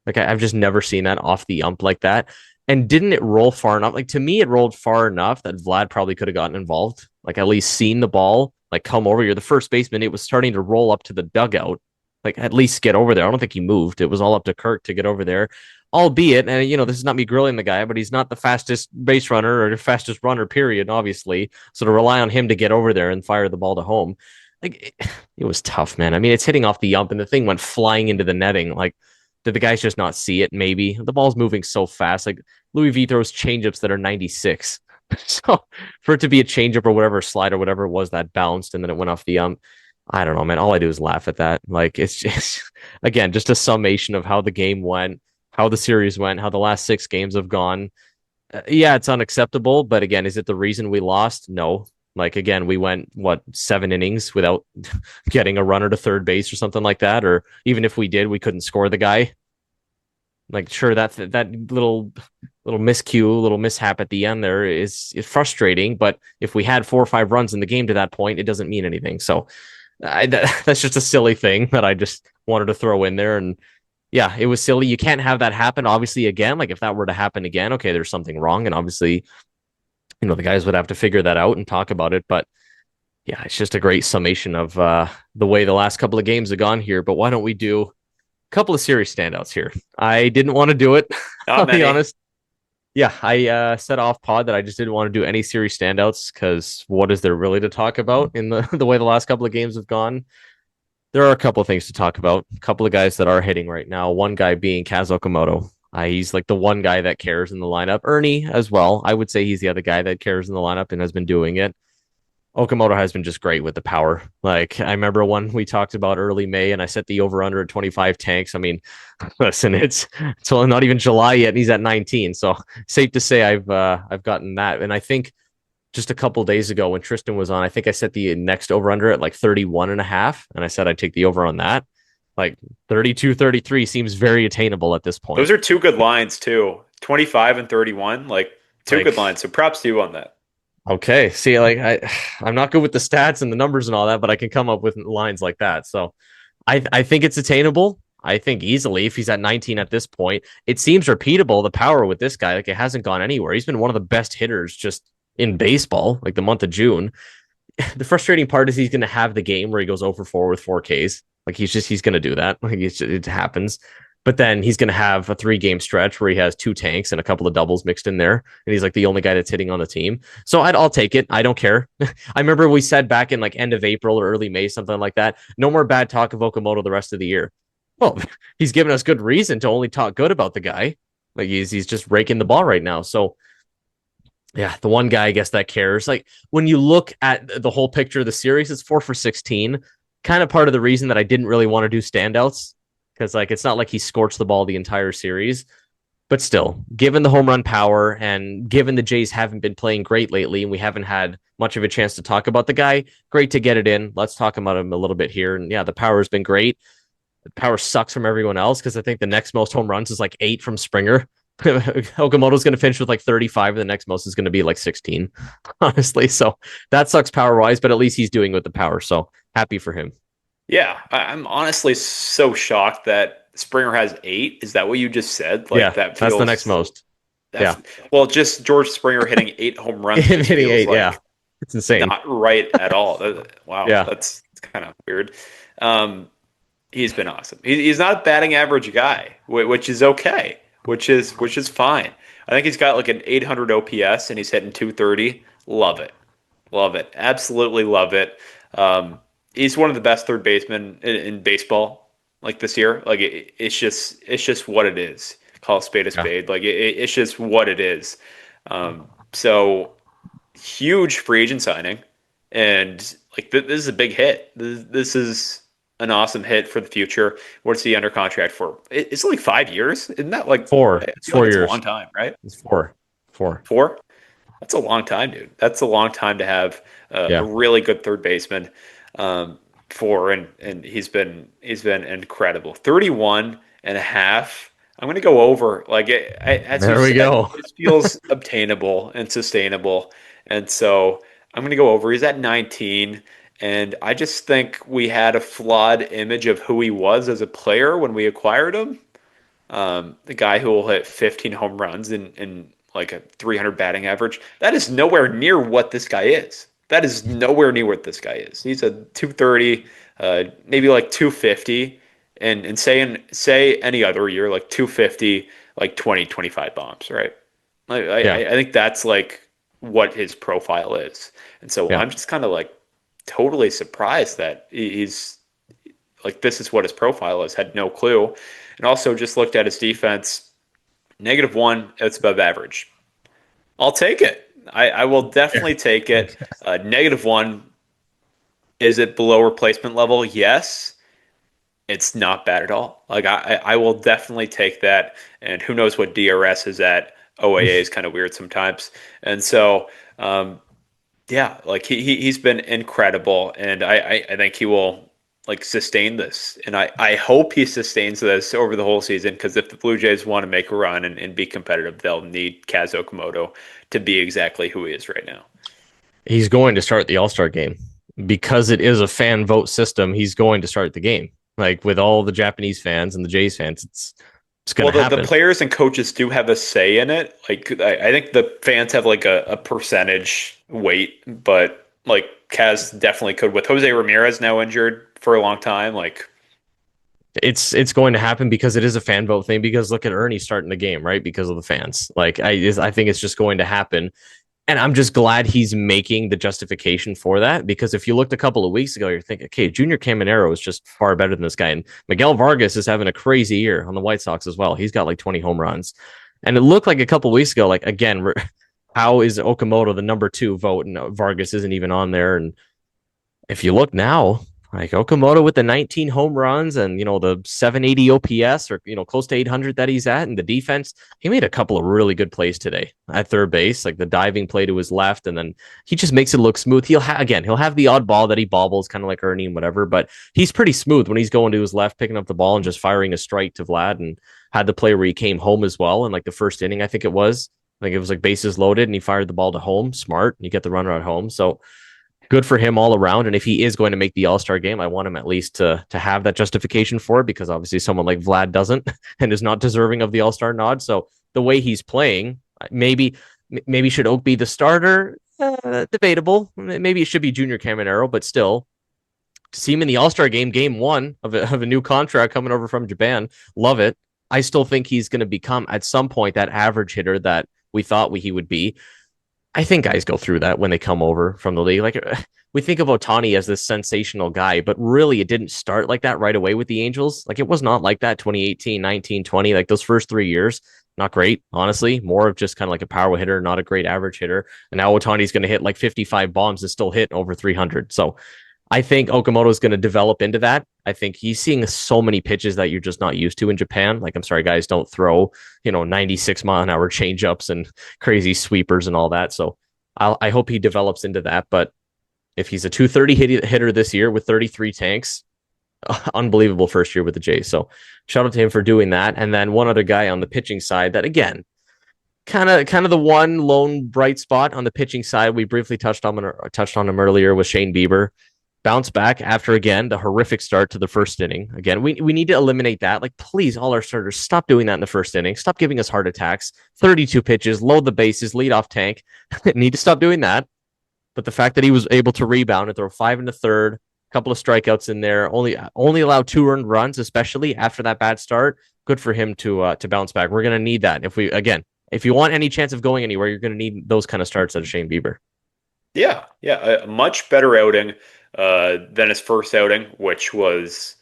B: Like I've just never seen that off the ump like that. And didn't it roll far enough? Like to me, it rolled far enough that Vlad probably could have gotten involved. Like at least seen the ball, like come over. You're the first baseman. It was starting to roll up to the dugout. Like at least get over there. I don't think he moved. It was all up to Kirk to get over there. Albeit, and this is not me grilling the guy, but he's not the fastest base runner or the fastest runner, period, obviously. So to rely on him to get over there and fire the ball to home, like it was tough, man. I mean, it's hitting off the ump and the thing went flying into the netting. Like, did the guys just not see it? Maybe the ball's moving so fast. Like Louis V throws changeups that are 96. So for it to be a changeup or whatever slide or whatever it was that bounced and then it went off the ump, I don't know, man. All I do is laugh at that. Like it's just again just a summation of how the game went, how the series went, how the last 6 games have gone. Yeah, it's unacceptable, but again, is it the reason we lost? No. Like again, we went what 7 innings without getting a runner to third base or something like that, or even if we did, we couldn't score the guy. Like sure, that little miscue, little mishap at the end there is frustrating, but if we had 4 or 5 runs in the game to that point, it doesn't mean anything. So that's just a silly thing that I just wanted to throw in there. And yeah, it was silly. You can't have that happen, obviously, again. Like if that were to happen again, okay, there's something wrong. And obviously, the guys would have to figure that out and talk about it. But yeah, it's just a great summation of the way the last couple of games have gone here. But why don't we do a couple of series standouts here? I didn't want to do it.
A: Not
B: I'll be
A: many.
B: honest. Yeah, I said off pod that I just didn't want to do any series standouts because what is there really to talk about in the way the last couple of games have gone? There are a couple of things to talk about. A couple of guys that are hitting right now. One guy being Kaz Okamoto. He's like the one guy that cares in the lineup. Ernie as well. I would say he's the other guy that cares in the lineup and has been doing it. Okamoto has been just great with the power. Like I remember one we talked about early May, and I set the over under at 25 tanks. I mean, listen, it's only not even July yet, and he's at 19. So safe to say I've gotten that. And I think just a couple days ago when Tristan was on, I think I set the next over under at like 31 and a half. And I said I'd take the over on that. Like 32, 33 seems very attainable at this
A: Those
B: point.
A: are two good lines too. 25 and 31, like two good
B: Like,
A: lines. So props to you on that.
B: okay, see, like I'm not good with the stats and the numbers and all that, but I can come up with lines like that. So I think it's attainable. I think easily if he's at 19 at this point, it seems repeatable. The power with this guy, like it hasn't gone anywhere. He's been one of the best hitters just in baseball, like the month of June. The frustrating part is he's going to have the game where he goes over 4 with 4 Ks. Like he's going to do that. Like it happens. But then he's going to have a 3 game stretch where he has 2 tanks and a couple of doubles mixed in there, and he's like the only guy that's hitting on the team. So I'll take it. I don't care. I remember we said back in like end of April or early May, something like that. No more bad talk of Okamoto the rest of the year. Well, he's given us good reason to only talk good about the guy. Like he's just raking the ball right now. So yeah, the one guy I guess that cares. Like when you look at the whole picture of the series, it's 4 for 16. Kind of part of the reason that I didn't really want to do standouts because like it's not like he scorched the ball the entire series, but still, given the home run power and given the Jays haven't been playing great lately and we haven't had much of a chance to talk about the guy, great to get it in. Let's talk about him a little bit here. And yeah, the power has been great. power sucks from everyone else because I think the next most home runs is like 8 from Springer. Okamoto's going to finish with like 35, and the next most is going to be like 16, honestly. So that sucks power wise, but at least he's doing with the power. So happy for him.
A: Yeah, I'm honestly so shocked that Springer has 8. Is that what you just said? Like
B: Yeah,
A: that
B: that's the next
A: feels
B: most.
A: that
B: Yeah.
A: well, just George Springer hitting 8 home runs just
B: Hitting
A: feels
B: 8. Yeah.
A: like
B: It's insane.
A: not right at all. Wow,
B: Yeah.
A: that's kind of weird. Um, he's been awesome. He's not a batting average guy, which is okay, which is fine. I think he's got like an 800 OPS and he's hitting 230. Love it. Love it. Absolutely love it. Um, he's one of the best third basemen in baseball, like this year. Like it's just what it is. Call a spade a
B: Yeah.
A: spade. Like it's just what it is. So huge free agent signing, and like this is a big hit. This is an awesome hit for the future. What's he under contract for? It's like 5 years. Isn't that like? I
B: Four. It's
A: feel like
B: four
A: it's a
B: years.
A: long time, right?
B: It's four. Four.
A: 4. That's a long time, dude. That's a long time to have a
B: Yeah.
A: really good third baseman for, and he's been incredible. 31 and a half. I'm going to go over. Like as you
B: There we
A: said,
B: go.
A: this feels obtainable and sustainable, and so I'm going to go over. He's at 19, and I just think we had a flawed image of who he was as a player when we acquired him. The guy who will hit 15 home runs and like a 300 batting average. That is nowhere near what this guy is. That is nowhere near what this guy is. He's a 230, maybe like 250, and say any other year like 250, like 20, 25 bombs, right?
B: Yeah.
A: I think that's like what his profile is, and so
B: Yeah.
A: I'm just kind of like totally surprised that he's like this is what his profile is. Had no clue, and also just looked at his defense. -1, it's above average. I'll take it. I will definitely take it. -1, is it below replacement level? Yes. It's not bad at all. Like I will definitely take that. And who knows what DRS is at? OAA is kind of weird sometimes. And so yeah, like he's been incredible, and I think he will like sustain this, and I hope he sustains this over the whole season because if the Blue Jays want to make a run and be competitive, they'll need Kaz Okamoto to be exactly who he is right now.
B: He's going to start the All-Star game because it is a fan vote system. He's going to start the game. Like with all the Japanese fans and the Jays fans, it's going
A: Well,
B: to
A: the
B: happen.
A: players and coaches do have a say in it. Like I think the fans have like a percentage weight, but like Kaz definitely could with Jose Ramirez now injured for a long time. Like
B: It's going to happen because it is a fan vote thing. Because look at Ernie starting the game, right? Because of the fans. Like I think it's just going to happen. And I'm just glad he's making the justification for that because if you looked a couple of weeks ago, you're thinking, okay, Junior Caminero is just far better than this guy. And Miguel Vargas is having a crazy year on the White Sox as well. He's got like 20 home runs. And it looked like a couple of weeks ago, like, again, how is Okamoto the number 2 vote and Vargas isn't even on there? And if you look now, like Okamoto with the 19 home runs and the 780 OPS or close to 800 that he's at, and the defense, he made a couple of really good plays today at third base, like the diving play to his left, and then he just makes it look smooth. He'll have the odd ball that he bobbles, kind of like Ernie and whatever, but he's pretty smooth when he's going to his left, picking up the ball and just firing a strike to Vlad, and had the play where he came home as well in like the first inning, I think it was. I think it was like bases loaded, and he fired the ball to home. Smart, and you get the runner at home. So good for him all around. And if he is going to make the All-Star game, I want him at least to have that justification for it because obviously someone like Vlad doesn't and is not deserving of the All-Star nod. So the way he's playing, maybe should Oak be the starter? Debatable. Maybe it should be Junior Caminero, but still, to see him in the All-Star game, game one of a new contract coming over from Japan, love it. I still think he's going to become at some point that average hitter that we thought he would be. I think guys go through that when they come over from the league. Like we think of Otani as this sensational guy, but really it didn't start like that right away with the Angels. Like it was not like that 2018, 19, 20, like those first 3 years. Not great, honestly. More of just kind of like a power hitter, not a great average hitter. And now Otani's going to hit like 55 bombs and still hit over 300. So I think Okamoto is going to develop into that. I think he's seeing so many pitches that you're just not used to in Japan. Like, I'm sorry, guys, don't throw 96-mile-an-hour changeups and crazy sweepers and all that. So I hope he develops into that. But if he's a 230 hitter this year with 33 tanks, unbelievable first year with the Jays. So shout out to him for doing that. And then one other guy on the pitching side that again, kind of the one lone bright spot on the pitching side we briefly touched on him earlier was Shane Bieber. Bounce back after again the horrific start to the first inning. Again, we need to eliminate that. Like, please, all our starters, stop doing that in the first inning. Stop giving us heart attacks. 32 pitches, load the bases, lead off tank. Need to stop doing that. But the fact that he was able to rebound and throw 5 in the third, a couple of strikeouts in there, only allow 2 earned runs, especially after that bad start. Good for him to bounce back. We're gonna need that if you want any chance of going anywhere, you're gonna need those kind of starts out of Shane Bieber.
A: Yeah, a much better outing than his first outing, which was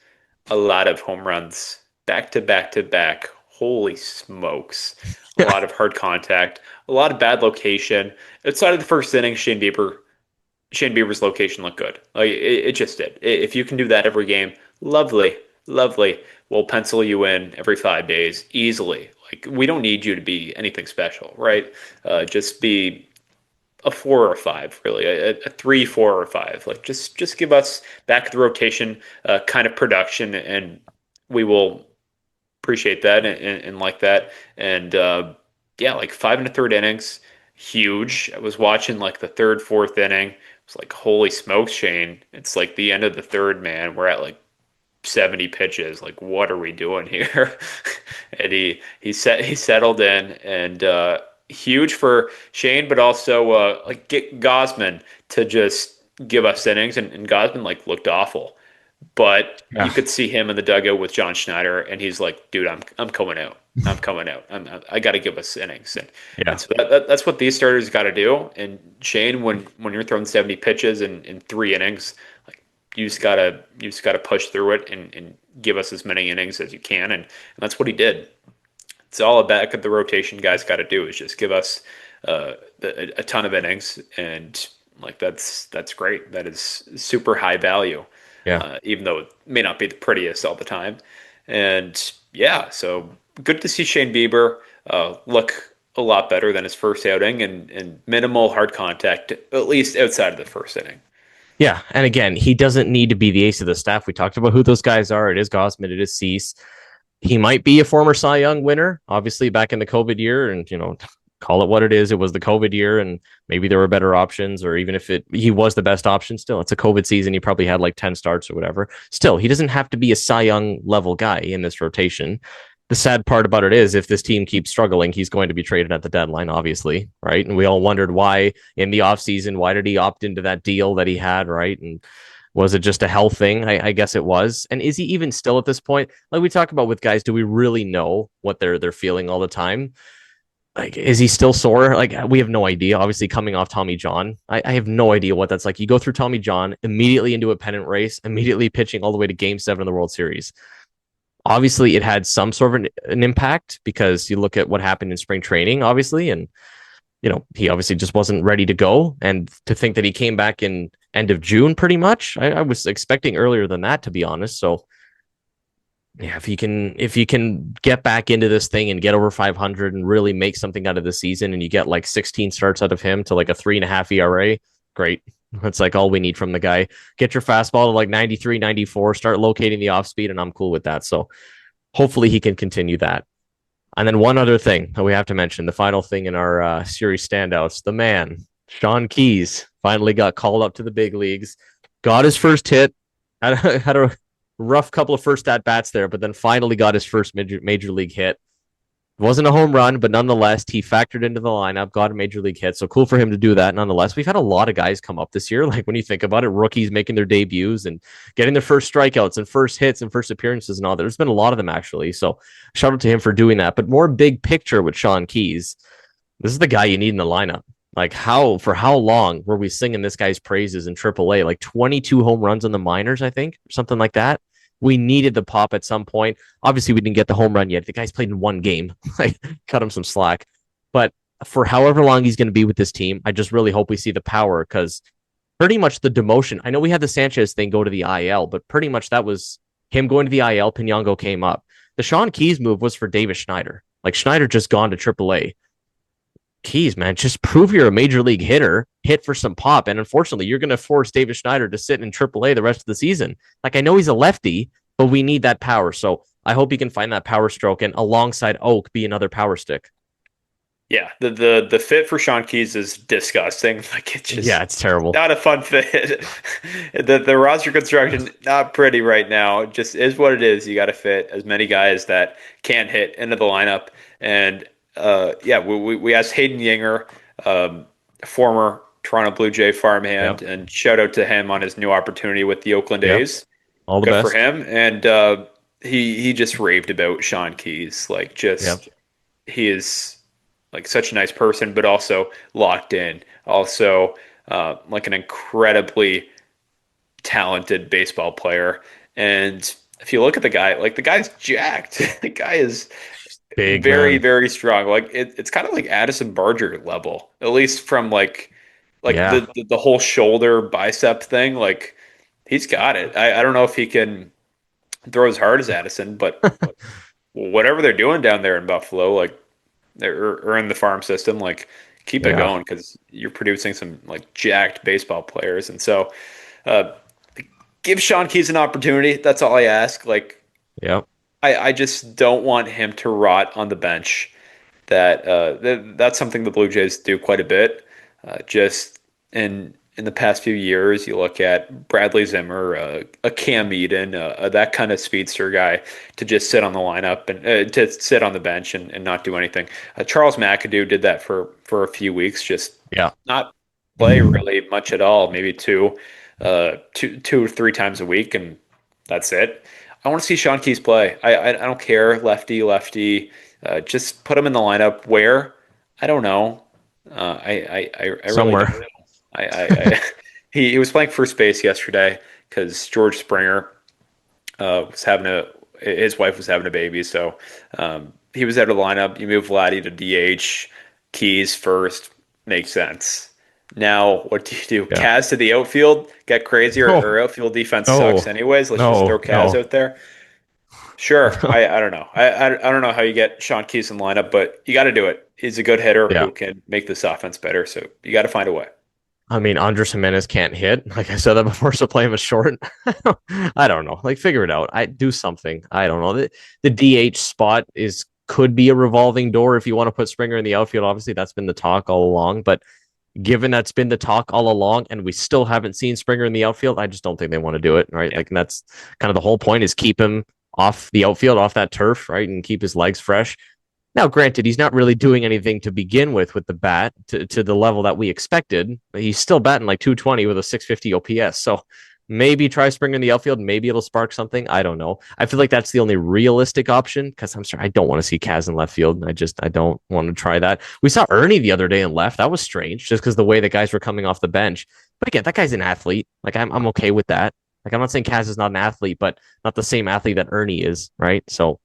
A: a lot of home runs back to back to back. Holy smokes. A lot of hard contact, a lot of bad location. Outside of the first inning, Shane Bieber's location looked good. Like it just did. If you can do that every game, lovely, lovely. We'll pencil you in every 5 days easily. Like we don't need you to be anything special, right? Just be a 4 or 5, really, a 3, 4 or 5. Like just give us back of the rotation kind of production, and we will appreciate that and like that. And yeah, like 5 and a third innings, huge. I was watching like the third, fourth inning. It's like holy smokes, Shane! It's like the end of the third, man. We're at like 70 pitches. Like, what are we doing here? And he settled in, and huge for Shane, but also like get Gosman to just give us innings, and Gosman like looked awful, but you
B: Yeah.
A: could see him in the dugout with John Schneider, and he's like, "Dude, I'm coming out. I'm coming out. I got to give us innings." And
B: Yeah.
A: so that's what these starters got to do. And Shane, when you're throwing 70 pitches in 3 innings, like you just gotta push through it and give us as many innings as you can, and that's what he did. It's all a back of the rotation guys got to do is just give us a ton of innings, and like that's great. That is super high value,
B: Yeah.
A: even though it may not be the prettiest all the time. And yeah, so good to see Shane Bieber look a lot better than his first outing, and minimal hard contact, at least outside of the first inning.
B: Yeah. And again, he doesn't need to be the ace of the staff. We talked about who those guys are. It is Gosman, it is Cease. He might be a former Cy Young winner, obviously back in the COVID year, and call it what it is. It was the COVID year, and maybe there were better options, or even if he was the best option, still it's a COVID season. He probably had like 10 starts or whatever. Still, he doesn't have to be a Cy Young level guy in this rotation. The sad part about it is if this team keeps struggling, he's going to be traded at the deadline, obviously, right? And we all wondered why in the offseason, why did he opt into that deal that he had, right? And was it just a health thing? I guess it was. And is he even still at this point? Like we talk about with guys, do we really know what they're feeling all the time? Like, is he still sore? Like, we have no idea. Obviously, coming off Tommy John, I have no idea what that's like. You go through Tommy John, immediately into a pennant race, immediately pitching all the way to Game 7 of the World Series. Obviously, it had some sort of an impact because you look at what happened in spring training, obviously, and he obviously just wasn't ready to go. And to think that he came back in end of June, pretty much, I was expecting earlier than that, to be honest. So yeah, if you can get back into this thing and get over 500 and really make something out of the season, and you get like 16 starts out of him to like a 3.5 ERA, great. That's like all we need from the guy. Get your fastball to like 93, 94, start locating the off speed, and I'm cool with that. So hopefully he can continue that. And then one other thing that we have to mention, the final thing in our series standouts, the man, Sean Keys, finally got called up to the big leagues, got his first hit, had a rough couple of first at bats there, but then finally got his first major league hit. It wasn't a home run, but nonetheless, he factored into the lineup, got a major league hit. So cool for him to do that. Nonetheless, we've had a lot of guys come up this year. Like when you think about it, rookies making their debuts and getting their first strikeouts and first hits and first appearances and all that. There's been a lot of them actually. So shout out to him for doing that. But more big picture with Sean Keys, this is the guy you need in the lineup. Like for how long were we singing this guy's praises in AAA? Like 22 home runs in the minors, I think, or something like that. We needed the pop at some point. Obviously, we didn't get the home run yet. The guy's played in one game. Like, cut him some slack. But for however long he's going to be with this team, I just really hope we see the power, because pretty much the demotion. I know we had the Sanchez thing go to the IL, but pretty much that was him going to the IL. Pinango came up. The Sean Keys move was for Davis Schneider. Like, Schneider just gone to AAA. Keys, man, just prove you're a major league hitter, hit for some pop. And unfortunately, you're going to force David Schneider to sit in AAA the rest of the season. Like, I know he's a lefty, but we need that power. So I hope he can find that power stroke and alongside Oak be another power stick.
A: Yeah, the fit for Sean Keys is disgusting. Like it's
B: Yeah,
A: just
B: it's terrible.
A: not a fun fit. The roster construction not pretty right now. It just is what it is. You got to fit as many guys that can hit into the lineup. And yeah, we asked Hayden Yinger, former Toronto Blue Jay
B: Yep.
A: farmhand, and shout out to him on his new opportunity with the Oakland
B: Yep.
A: A's.
B: All the
A: Good for
B: best.
A: him. And he just raved about Sean Keys. Like
B: Yep.
A: just he is like such a nice person, but also locked in. Also, like an incredibly talented baseball player. And if you look at the guy, like the guy's jacked. The guy is
B: Big
A: very,
B: man.
A: very strong. Like it's kind of like Addison Barger level, at least from like
B: Yeah.
A: the whole shoulder bicep thing. Like he's got it. I don't know if he can throw as hard as Addison, but whatever they're doing down there in Buffalo, like or in the farm system, like keep it
B: Yeah.
A: going because you're producing some like jacked baseball players. And so, uh, give Sean Keys an opportunity. That's all I ask. Like
B: Yep.
A: I just don't want him to rot on the bench. That's something the Blue Jays do quite a bit. Just in the past few years, you look at Bradley Zimmer, a Cam Eden, that kind of speedster guy to just sit on the lineup and to sit on the bench and not do anything. Charles McAdoo did that for a few weeks, just
B: Yeah.
A: not play really much at all, maybe two or three times a week, and that's it. I want to see Sean Keys play. I don't care, lefty, lefty. Just put him in the lineup. Where? I don't know. I really don't
B: Somewhere.
A: know. I he was playing first base yesterday because George Springer was having a his wife was having a baby, so he was out of the lineup. You move Vladdy to DH, Keys first, makes sense. Now, what do you do?
B: Yeah.
A: Kaz to the outfield, get crazy,
B: No.
A: or outfield defense sucks
B: No.
A: anyways. Let's just throw
B: No.
A: Kaz
B: No.
A: out there. Sure, I don't know. I don't know how you get Sean Keys in the lineup, but you got to do it. He's a good hitter
B: Yeah.
A: who can make this offense better, so you got to find a way.
B: I mean, Andres Jimenez can't hit. Like I said that before, so play him as short. I don't know. Like figure it out. I do something. I don't know. The DH spot is could be a revolving door if you want to put Springer in the outfield. Obviously, that's been the talk all along. But given that's been the talk all along, and we still haven't seen Springer in the outfield, I just don't think they want to do it. Right.
A: Yeah,
B: Like, and that's kind of the whole point is keep him off the outfield, off that turf, right, and keep his legs fresh. Now, granted, he's not really doing anything to begin with the bat to the level that we expected. But he's still batting like 220 with a 650 OPS. So maybe try Springer in the outfield. Maybe it'll spark something. I don't know. I feel like that's the only realistic option because I'm sorry, I don't want to see Kaz in left field. I don't want to try that. We saw Ernie the other day in left. That was strange just because the way the guys were coming off the bench. But again, that guy's an athlete. Like I'm okay with that. Like I'm not saying Kaz is not an athlete, but not the same athlete that Ernie is, right? So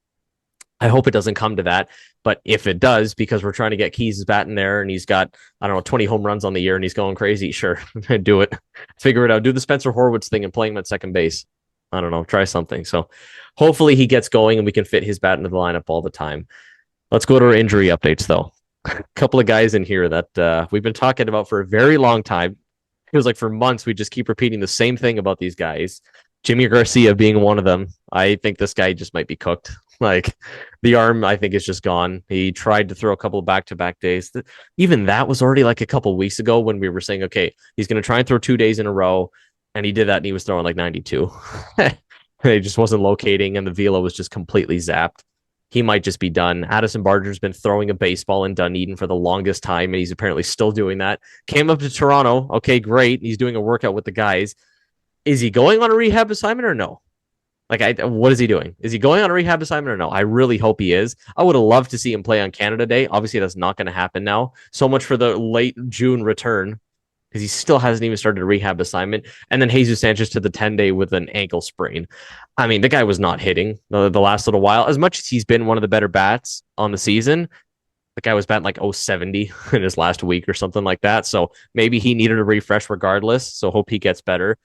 B: I hope it doesn't come to that. But if it does, because we're trying to get Keys' bat in there and he's got, I don't know, 20 home runs on the year and he's going crazy, sure, do it. Figure it out. Do the Spencer Horwitz thing and play him at second base. I don't know, try something. So hopefully he gets going and we can fit his bat into the lineup all the time. Let's go to our injury updates, though. A couple of guys in here that we've been talking about for a very long time. It was like for months, we just keep repeating the same thing about these guys. Jimmy Garcia being one of them. I think this guy just might be cooked. Like the arm, I think is just gone. He tried to throw a couple of back-to-back days. Even that was already like a couple of weeks ago when we were saying, okay, he's going to try and throw 2 days in a row, and he did that, and he was throwing like 92. He just wasn't locating, and the velo was just completely zapped. He might just be done. Addison Barger's been throwing a baseball in Dunedin for the longest time, and he's apparently still doing that. Came up to Toronto. Okay, great. He's doing a workout with the guys. Is he going on a rehab assignment or no? Like, what is he doing? Is he going on a rehab assignment or no? I really hope he is. I would have loved to see him play on Canada Day. Obviously, that's not going to happen now. So much for the late June return because he still hasn't even started a rehab assignment. And then Jesus Sanchez to the 10-day with an ankle sprain. I mean, the guy was not hitting the last little while. As much as he's been one of the better bats on the season, the guy was batting like 070 in his last week or something like that. So maybe he needed a refresh regardless. So hope he gets better.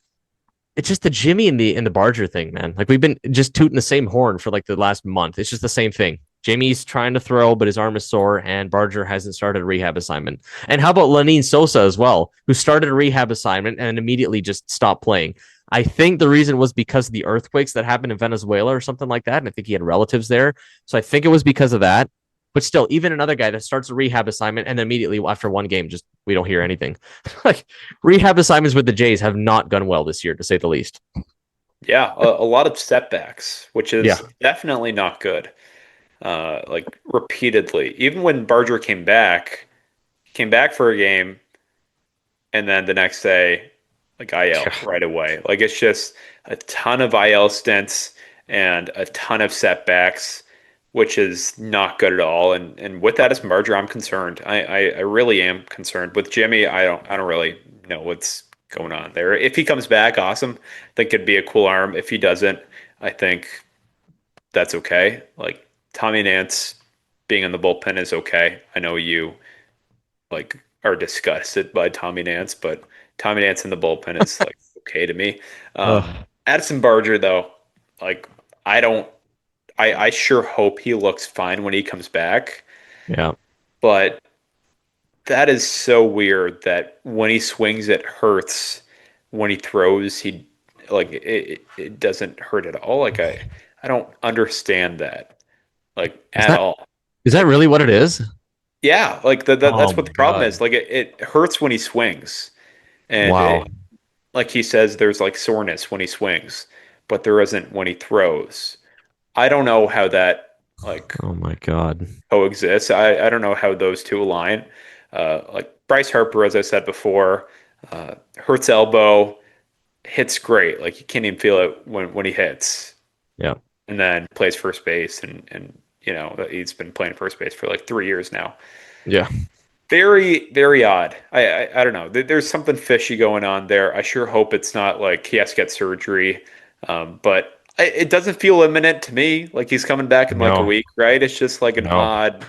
B: It's just the Jimmy and the Barger thing, man. Like we've been just tooting the same horn for like the last month. It's just the same thing. Jamie's trying to throw, but his arm is sore, and Barger hasn't started a rehab assignment. And how about Lenine Sosa as well, who started a rehab assignment and immediately just stopped playing? I think the reason was because of the earthquakes that happened in Venezuela or something like that. And I think he had relatives there. So I think it was because of that. But still, even another guy that starts a rehab assignment and then immediately after one game, just we don't hear anything. Like rehab assignments with the Jays have not gone well this year, to say the least.
A: Yeah, a lot of setbacks, which
B: Yeah.
A: is definitely not good. Like repeatedly, even when Barger came back for a game, and then the next day, like IL
B: Yeah.
A: right away. Like it's just a ton of IL stints and a ton of setbacks, which is not good at all. And with that as Barger, I'm concerned. I really am concerned. With Jimmy, I don't really know what's going on there. If he comes back, awesome. I think it'd be a cool arm. If he doesn't, I think that's okay. Like Tommy Nance being in the bullpen is okay. I know you like are disgusted by Tommy Nance, but Tommy Nance in the bullpen is like okay to me.
B: Ugh.
A: Addison Barger though, like I don't I sure hope he looks fine when he comes back,
B: Yeah.
A: but that is so weird that when he swings it hurts. When he throws, he like it doesn't hurt at all. Like I don't understand that like
B: Is
A: at
B: that
A: all.
B: is that
A: Like
B: really what it is?
A: yeah, like
B: Oh
A: that's what
B: my
A: the problem
B: god.
A: is. Like it hurts when he swings. And
B: Wow.
A: like he says, there's like soreness when he swings, but there isn't when he throws. I don't know how that like
B: Oh my god.
A: coexists. I don't know how those two align. Like Bryce Harper, as I said before, hurts elbow, hits great. Like you can't even feel it when he hits,
B: Yeah.
A: and then plays first base, and you know he's been playing first base for like 3 years now.
B: Yeah.
A: Very, very odd. I don't know. There's something fishy going on there. I sure hope it's not like he has to get surgery. But it doesn't feel imminent to me. Like he's coming back in like a
B: No.
A: week, right? It's just like an
B: No.
A: odd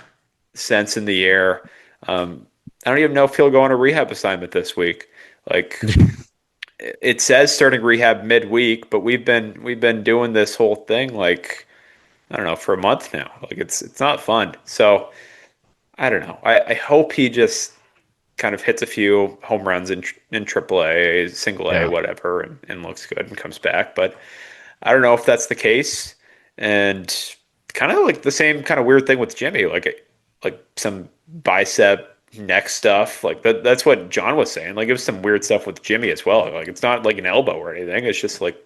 A: sense in the air. I don't even know if he'll go on a rehab assignment this week. Like it says starting rehab midweek, but we've been doing this whole thing like I don't know for a month now. Like it's not fun. So I don't know. I hope he just kind of hits a few home runs in AAA, single A,
B: Yeah.
A: whatever, and looks good and comes back. But I don't know if that's the case. And kind of like the same kind of weird thing with Jimmy, like some bicep neck stuff. Like that's what John was saying. Like it was some weird stuff with Jimmy as well. Like it's not like an elbow or anything. It's just like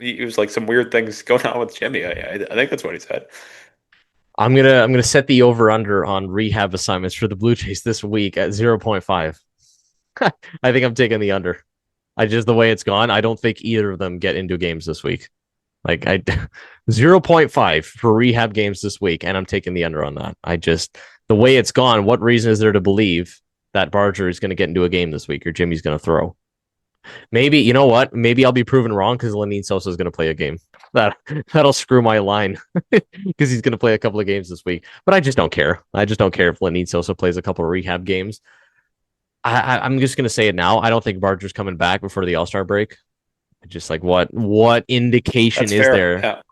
A: it was like some weird things going on with Jimmy. I think that's what he said.
B: I'm gonna set the over under on rehab assignments for the Blue Jays this week at 0.5. I think I'm taking the under. I just the way it's gone, I don't think either of them get into games this week. Like I 0.5 for rehab games this week, and I'm taking the under on that. I just the way it's gone, what reason is there to believe that Barger is going to get into a game this week or Jimmy's going to throw? Maybe you know what? Maybe I'll be proven wrong because Lenine Sosa is going to play a game. That that'll screw my line because he's going to play a couple of games this week. But I just don't care. I just don't care if Lenine Sosa plays a couple of rehab games. I'm just going to say it now. I don't think Barger's coming back before the All Star break. Just like what indication
A: That's
B: is
A: fair.
B: there?
A: Yeah.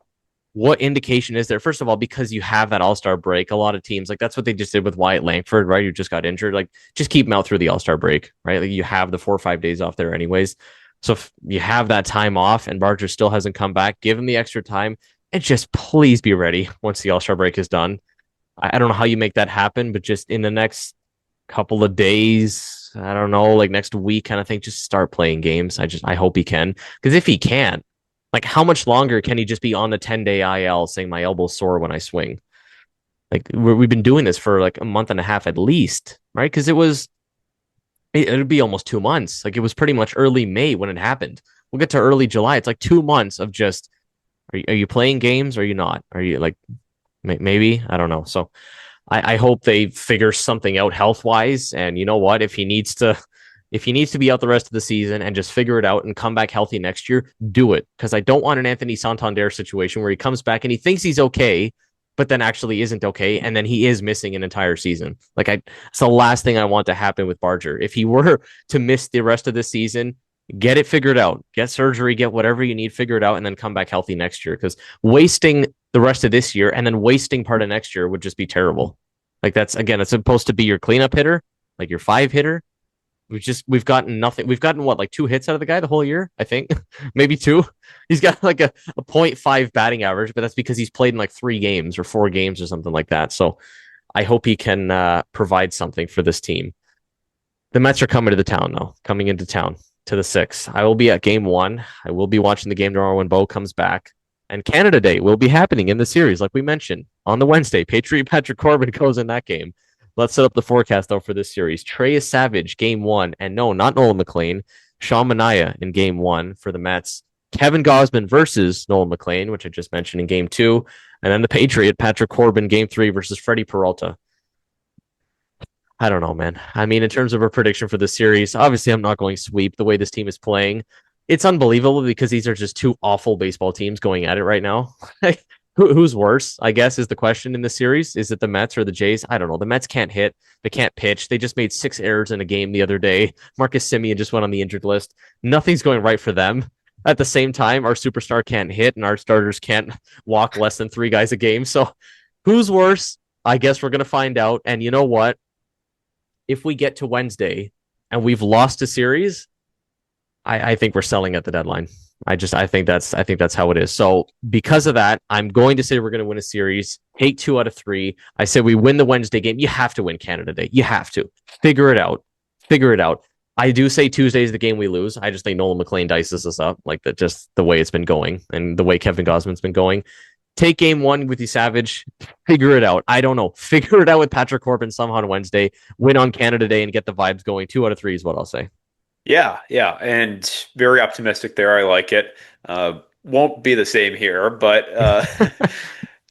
B: What indication is there? First of all, because you have that All Star break, a lot of teams like that's what they just did with Wyatt Langford, right? Who just got injured. Like just keep him out through the All Star break, right? Like you have the 4 or 5 days off there, anyways. So if you have that time off and Barger still hasn't come back, give him the extra time and just please be ready once the All Star break is done. I don't know how you make that happen, but just in the next couple of days, I don't know, like next week kind of thing, just start playing games. I hope he can. Because if he can't, like how much longer can he just be on the 10-day IL saying my elbow's sore when I swing? Like we've been doing this for like a month and a half at least, right? Because it'd be almost 2 months. Like it was pretty much early May when it happened. We'll get to early July. It's like 2 months of just are you playing games? Or are you not? Are you like maybe? I don't know. So I hope they figure something out health wise. And you know what? If he needs to be out the rest of the season and just figure it out and come back healthy next year, do it. Because I don't want an Anthony Santander situation where he comes back and he thinks he's okay, but then actually isn't okay, and then he is missing an entire season. It's the last thing I want to happen with Barger. If he were to miss the rest of the season, Get it figured out. Get surgery, get whatever you need figured out, and then come back healthy next year. Because wasting the rest of this year and then wasting part of next year would just be terrible. Like that's again, it's supposed to be your cleanup hitter, like your 5 hitter. We've gotten nothing. We've gotten what, like 2 hits out of the guy the whole year, I think. Maybe two. He's got like a 0.5 batting average, but that's because he's played in like 3 games or 4 games or something like that. So I hope he can provide something for this team. The Mets are coming to the town, though, coming into town to the 6th. I will be at game 1. I will be watching the game tomorrow when Bo comes back. And Canada Day will be happening in the series, like we mentioned, on the Wednesday. Patriot Patrick Corbin goes in that game. Let's set up the forecast, though, for this series. Trey Savage, game 1. And no, not Nolan McLean. Sean Manaea in game 1 for the Mets. Kevin Gausman versus Nolan McLean, which I just mentioned in game 2. And then the Patriot Patrick Corbin, game 3 versus Freddie Peralta. I don't know, man. I mean, in terms of a prediction for the series, obviously I'm not going sweep the way this team is playing. It's unbelievable because these are just 2 awful baseball teams going at it right now. Who's worse, I guess, is the question in the series. Is it the Mets or the Jays? I don't know. The Mets can't hit. They can't pitch. They just made 6 errors in a game the other day. Marcus Semien just went on the injured list. Nothing's going right for them. At the same time, our superstar can't hit and our starters can't walk less than 3 guys a game. So who's worse? I guess we're going to find out. And you know what? If we get to Wednesday and we've lost a series, I think we're selling at the deadline. I think that's how it is. So because of that, I'm going to say we're going to win a series. Take 2 out of 3. I say we win the Wednesday game. You have to win Canada Day. You have to figure it out. Figure it out. I do say Tuesday is the game we lose. I just think Nolan McLean dices us up, like that, just the way it's been going and the way Kevin Gausman's been going. Take game 1 with the Savage. Figure it out. I don't know. Figure it out with Patrick Corbin somehow on Wednesday. Win on Canada Day and get the vibes going. 2 out of 3 is what I'll say.
A: Yeah, and very optimistic there. I like it. Won't be the same here, but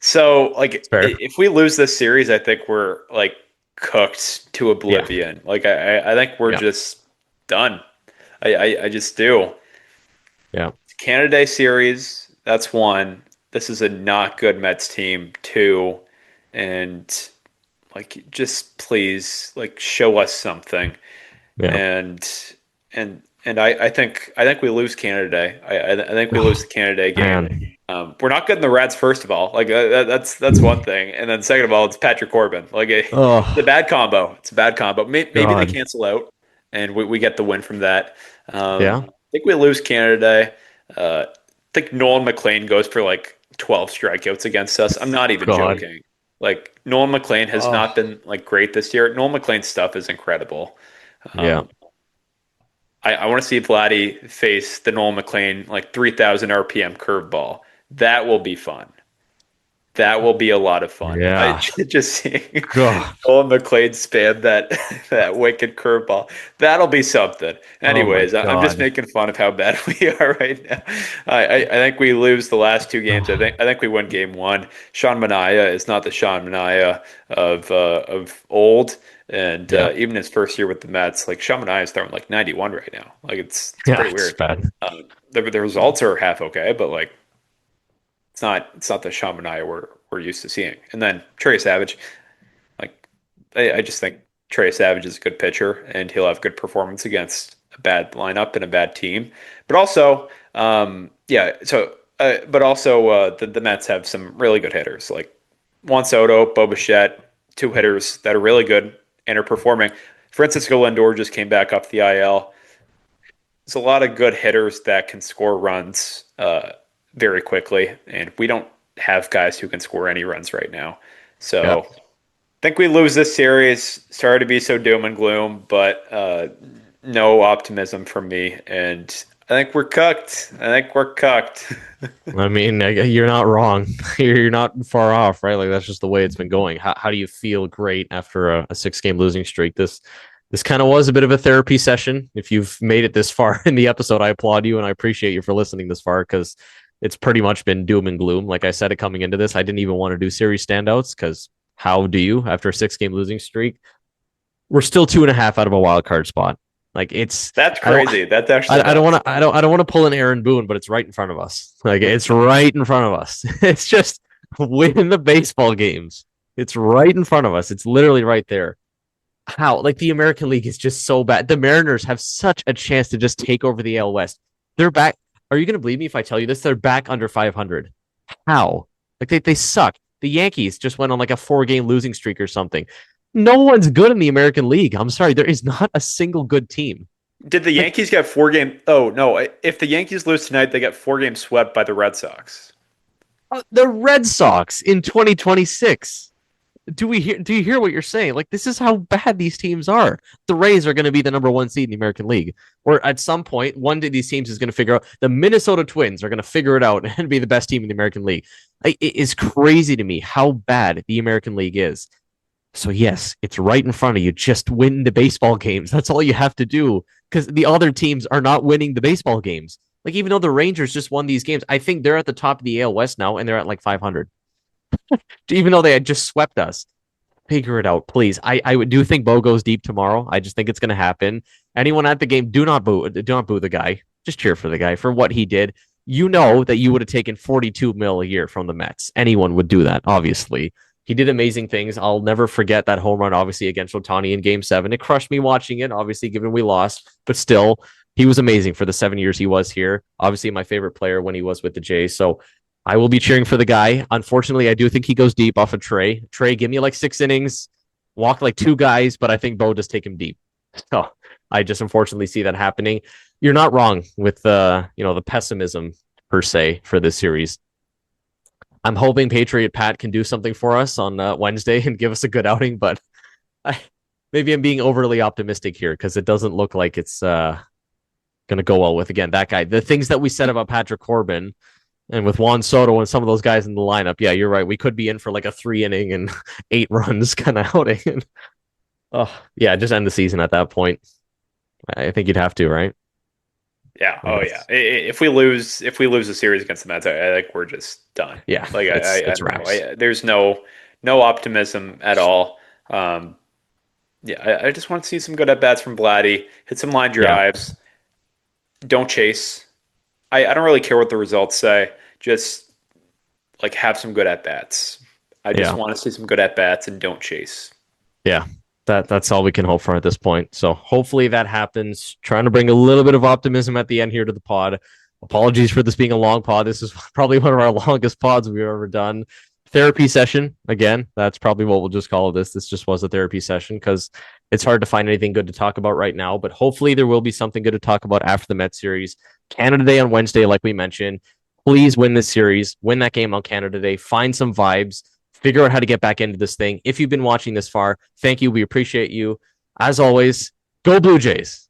A: so
B: It's
A: like
B: fair.
A: if we lose this series, I think we're like cooked to
B: Yeah.
A: oblivion. Like I think we're
B: Yeah.
A: just done. I just do.
B: Yeah.
A: Canada Day series, that's one. This is a not good Mets team, two. And like just please like show us something.
B: Yeah.
A: And I think we lose Canada Day. I think we lose
B: Oh,
A: the Canada Day game.
B: man.
A: We're not good in the Reds, first of all. Like that's one thing, and then second of all, it's Patrick Corbin. Like it's a
B: Oh,
A: bad combo. It's a bad combo. Maybe they
B: God.
A: cancel out, and we get the win from that.
B: Yeah.
A: I think we lose Canada Day. I think Nolan McLean goes for like 12 strikeouts against us. I'm not even
B: God.
A: joking. Like Nolan McLean has not
B: Oh,
A: been like great this year. Nolan McLean's stuff is incredible.
B: yeah.
A: Um, I want to see Vladdy face the Noel McLean like 3,000 RPM curveball. That will be fun. That will be a lot of fun. I
B: Yeah.
A: just seeing
B: God.
A: Noel McLean spam that wicked curveball. That'll be something.
B: Oh, my
A: Anyways, I'm just
B: God.
A: making fun of how bad we are right now. I think we lose the last 2 games.
B: Oh,
A: I think we win game 1. Sean Manaea is not the Sean Manaea of old. And
B: yeah.
A: even his first year with the Mets, like Sean Manaea is throwing like 91 right now. Like it's
B: Yeah.
A: pretty
B: It's
A: weird.
B: bad.
A: The results are half okay, but like it's not the Sean Manaea we're used to seeing. And then Trey Savage, like I just think Trey Savage is a good pitcher and he'll have good performance against a bad lineup and a bad team. But also, yeah. So, but also the Mets have some really good hitters like Juan Soto, Bo Bichette, 2 hitters that are really good and are performing. Francisco Lindor just came back off the IL. There's a lot of good hitters that can score runs very quickly, and we don't have guys who can score any runs right now.
B: Yeah.
A: So I think we lose this series. Sorry to be so doom and gloom, but no optimism from me. And I think we're cooked. I think we're cooked.
B: I mean, you're not wrong. You're not far off, right? Like that's just the way it's been going. How do you feel great after a 6 game losing streak? This kind of was a bit of a therapy session. If you've made it this far in the episode, I applaud you and I appreciate you for listening this far because it's pretty much been doom and gloom. Like I said, it coming into this, I didn't even want to do series standouts because how do you after a 6 game losing streak? We're still 2.5 out of a wild card spot. Like it's
A: That's
B: I don't
A: crazy. That's actually
B: I don't want
A: nuts.
B: to I don't want to pull an Aaron Boone, but it's right in front of us. Like it's right in front of us. It's just win the baseball games. It's right in front of us. It's literally right there. How? Like the American League is just so bad. The Mariners have such a chance to just take over the AL West. They're back. Are you going to believe me if I tell you this? They're back under 500. How? Like they suck. The Yankees just went on like a 4 game losing streak or something. No one's good in the American League. I'm sorry. There is not a single good team.
A: Did the
B: Like
A: Yankees get 4 game? Oh no! If the Yankees lose tonight, they get 4 games swept by the Red Sox.
B: the Red Sox in 2026. Do you hear what you're saying? Like this is how bad these teams are. The Rays are going to be the number 1 seed in the American League. Or at some point, one of these teams is going to figure out. The Minnesota Twins are going to figure it out and be the best team in the American League. It is crazy to me how bad the American League is. So yes, it's right in front of you. Just win the baseball games. That's all you have to do because the other teams are not winning the baseball games. Like even though the Rangers just won these games, I think they're at the top of the AL West now and they're at like 500. Even though they had just swept us. Figure it out, please. I do think Bo goes deep tomorrow. I just think it's going to happen. Anyone at the game, do not boo the guy. Just cheer for the guy for what he did. You know that you would have taken 42 mil a year from the Mets. Anyone would do that, obviously. He did amazing things. I'll never forget that home run, obviously, against Otani in game 7. It crushed me watching it, obviously, given we lost, but still, he was amazing for the 7 years he was here. Obviously, my favorite player when he was with the Jays. So I will be cheering for the guy. Unfortunately, I do think he goes deep off of Trey. Trey, give me like 6 innings, walk like 2 guys, but I think Bo just take him deep. So I just unfortunately see that happening. You're not wrong with the pessimism per se for this series. I'm hoping Patriot Pat can do something for us on Wednesday and give us a good outing, but I, maybe I'm being overly optimistic here because it doesn't look like it's going to go well with again that guy. The things that we said about Patrick Corbin. And with Juan Soto and some of those guys in the lineup, yeah, you're right. We could be in for like a 3 inning and 8 runs kind of outing. Oh, yeah, just end the season at that point. I think you'd have to, right?
A: Yeah.
B: Like
A: Oh yeah.
B: it's
A: If we lose a series against the Mets, I think we're just done.
B: yeah,
A: Like I
B: it's
A: don't know.
B: wraps.
A: There's no optimism at all. Yeah. I just want to see some good at bats from Vladdy. Hit some line
B: Yeah,
A: drives. Don't chase. I don't really care what the results say. Just like have some good at bats. I just
B: yeah,
A: want to see some good at bats and don't chase.
B: yeah. That's all we can hope for at this point. So hopefully that happens. Trying to bring a little bit of optimism at the end here to the pod. Apologies for this being a long pod. This is probably one of our longest pods we've ever done. Therapy session again. That's probably what we'll just call this. This just was a therapy session because it's hard to find anything good to talk about right now. But hopefully there will be something good to talk about after the Mets series. Canada Day on Wednesday, like we mentioned. Please win this series. Win that game on Canada Day. Find some vibes. Figure out how to get back into this thing. If you've been watching this far, thank you. We appreciate you. As always, go Blue Jays.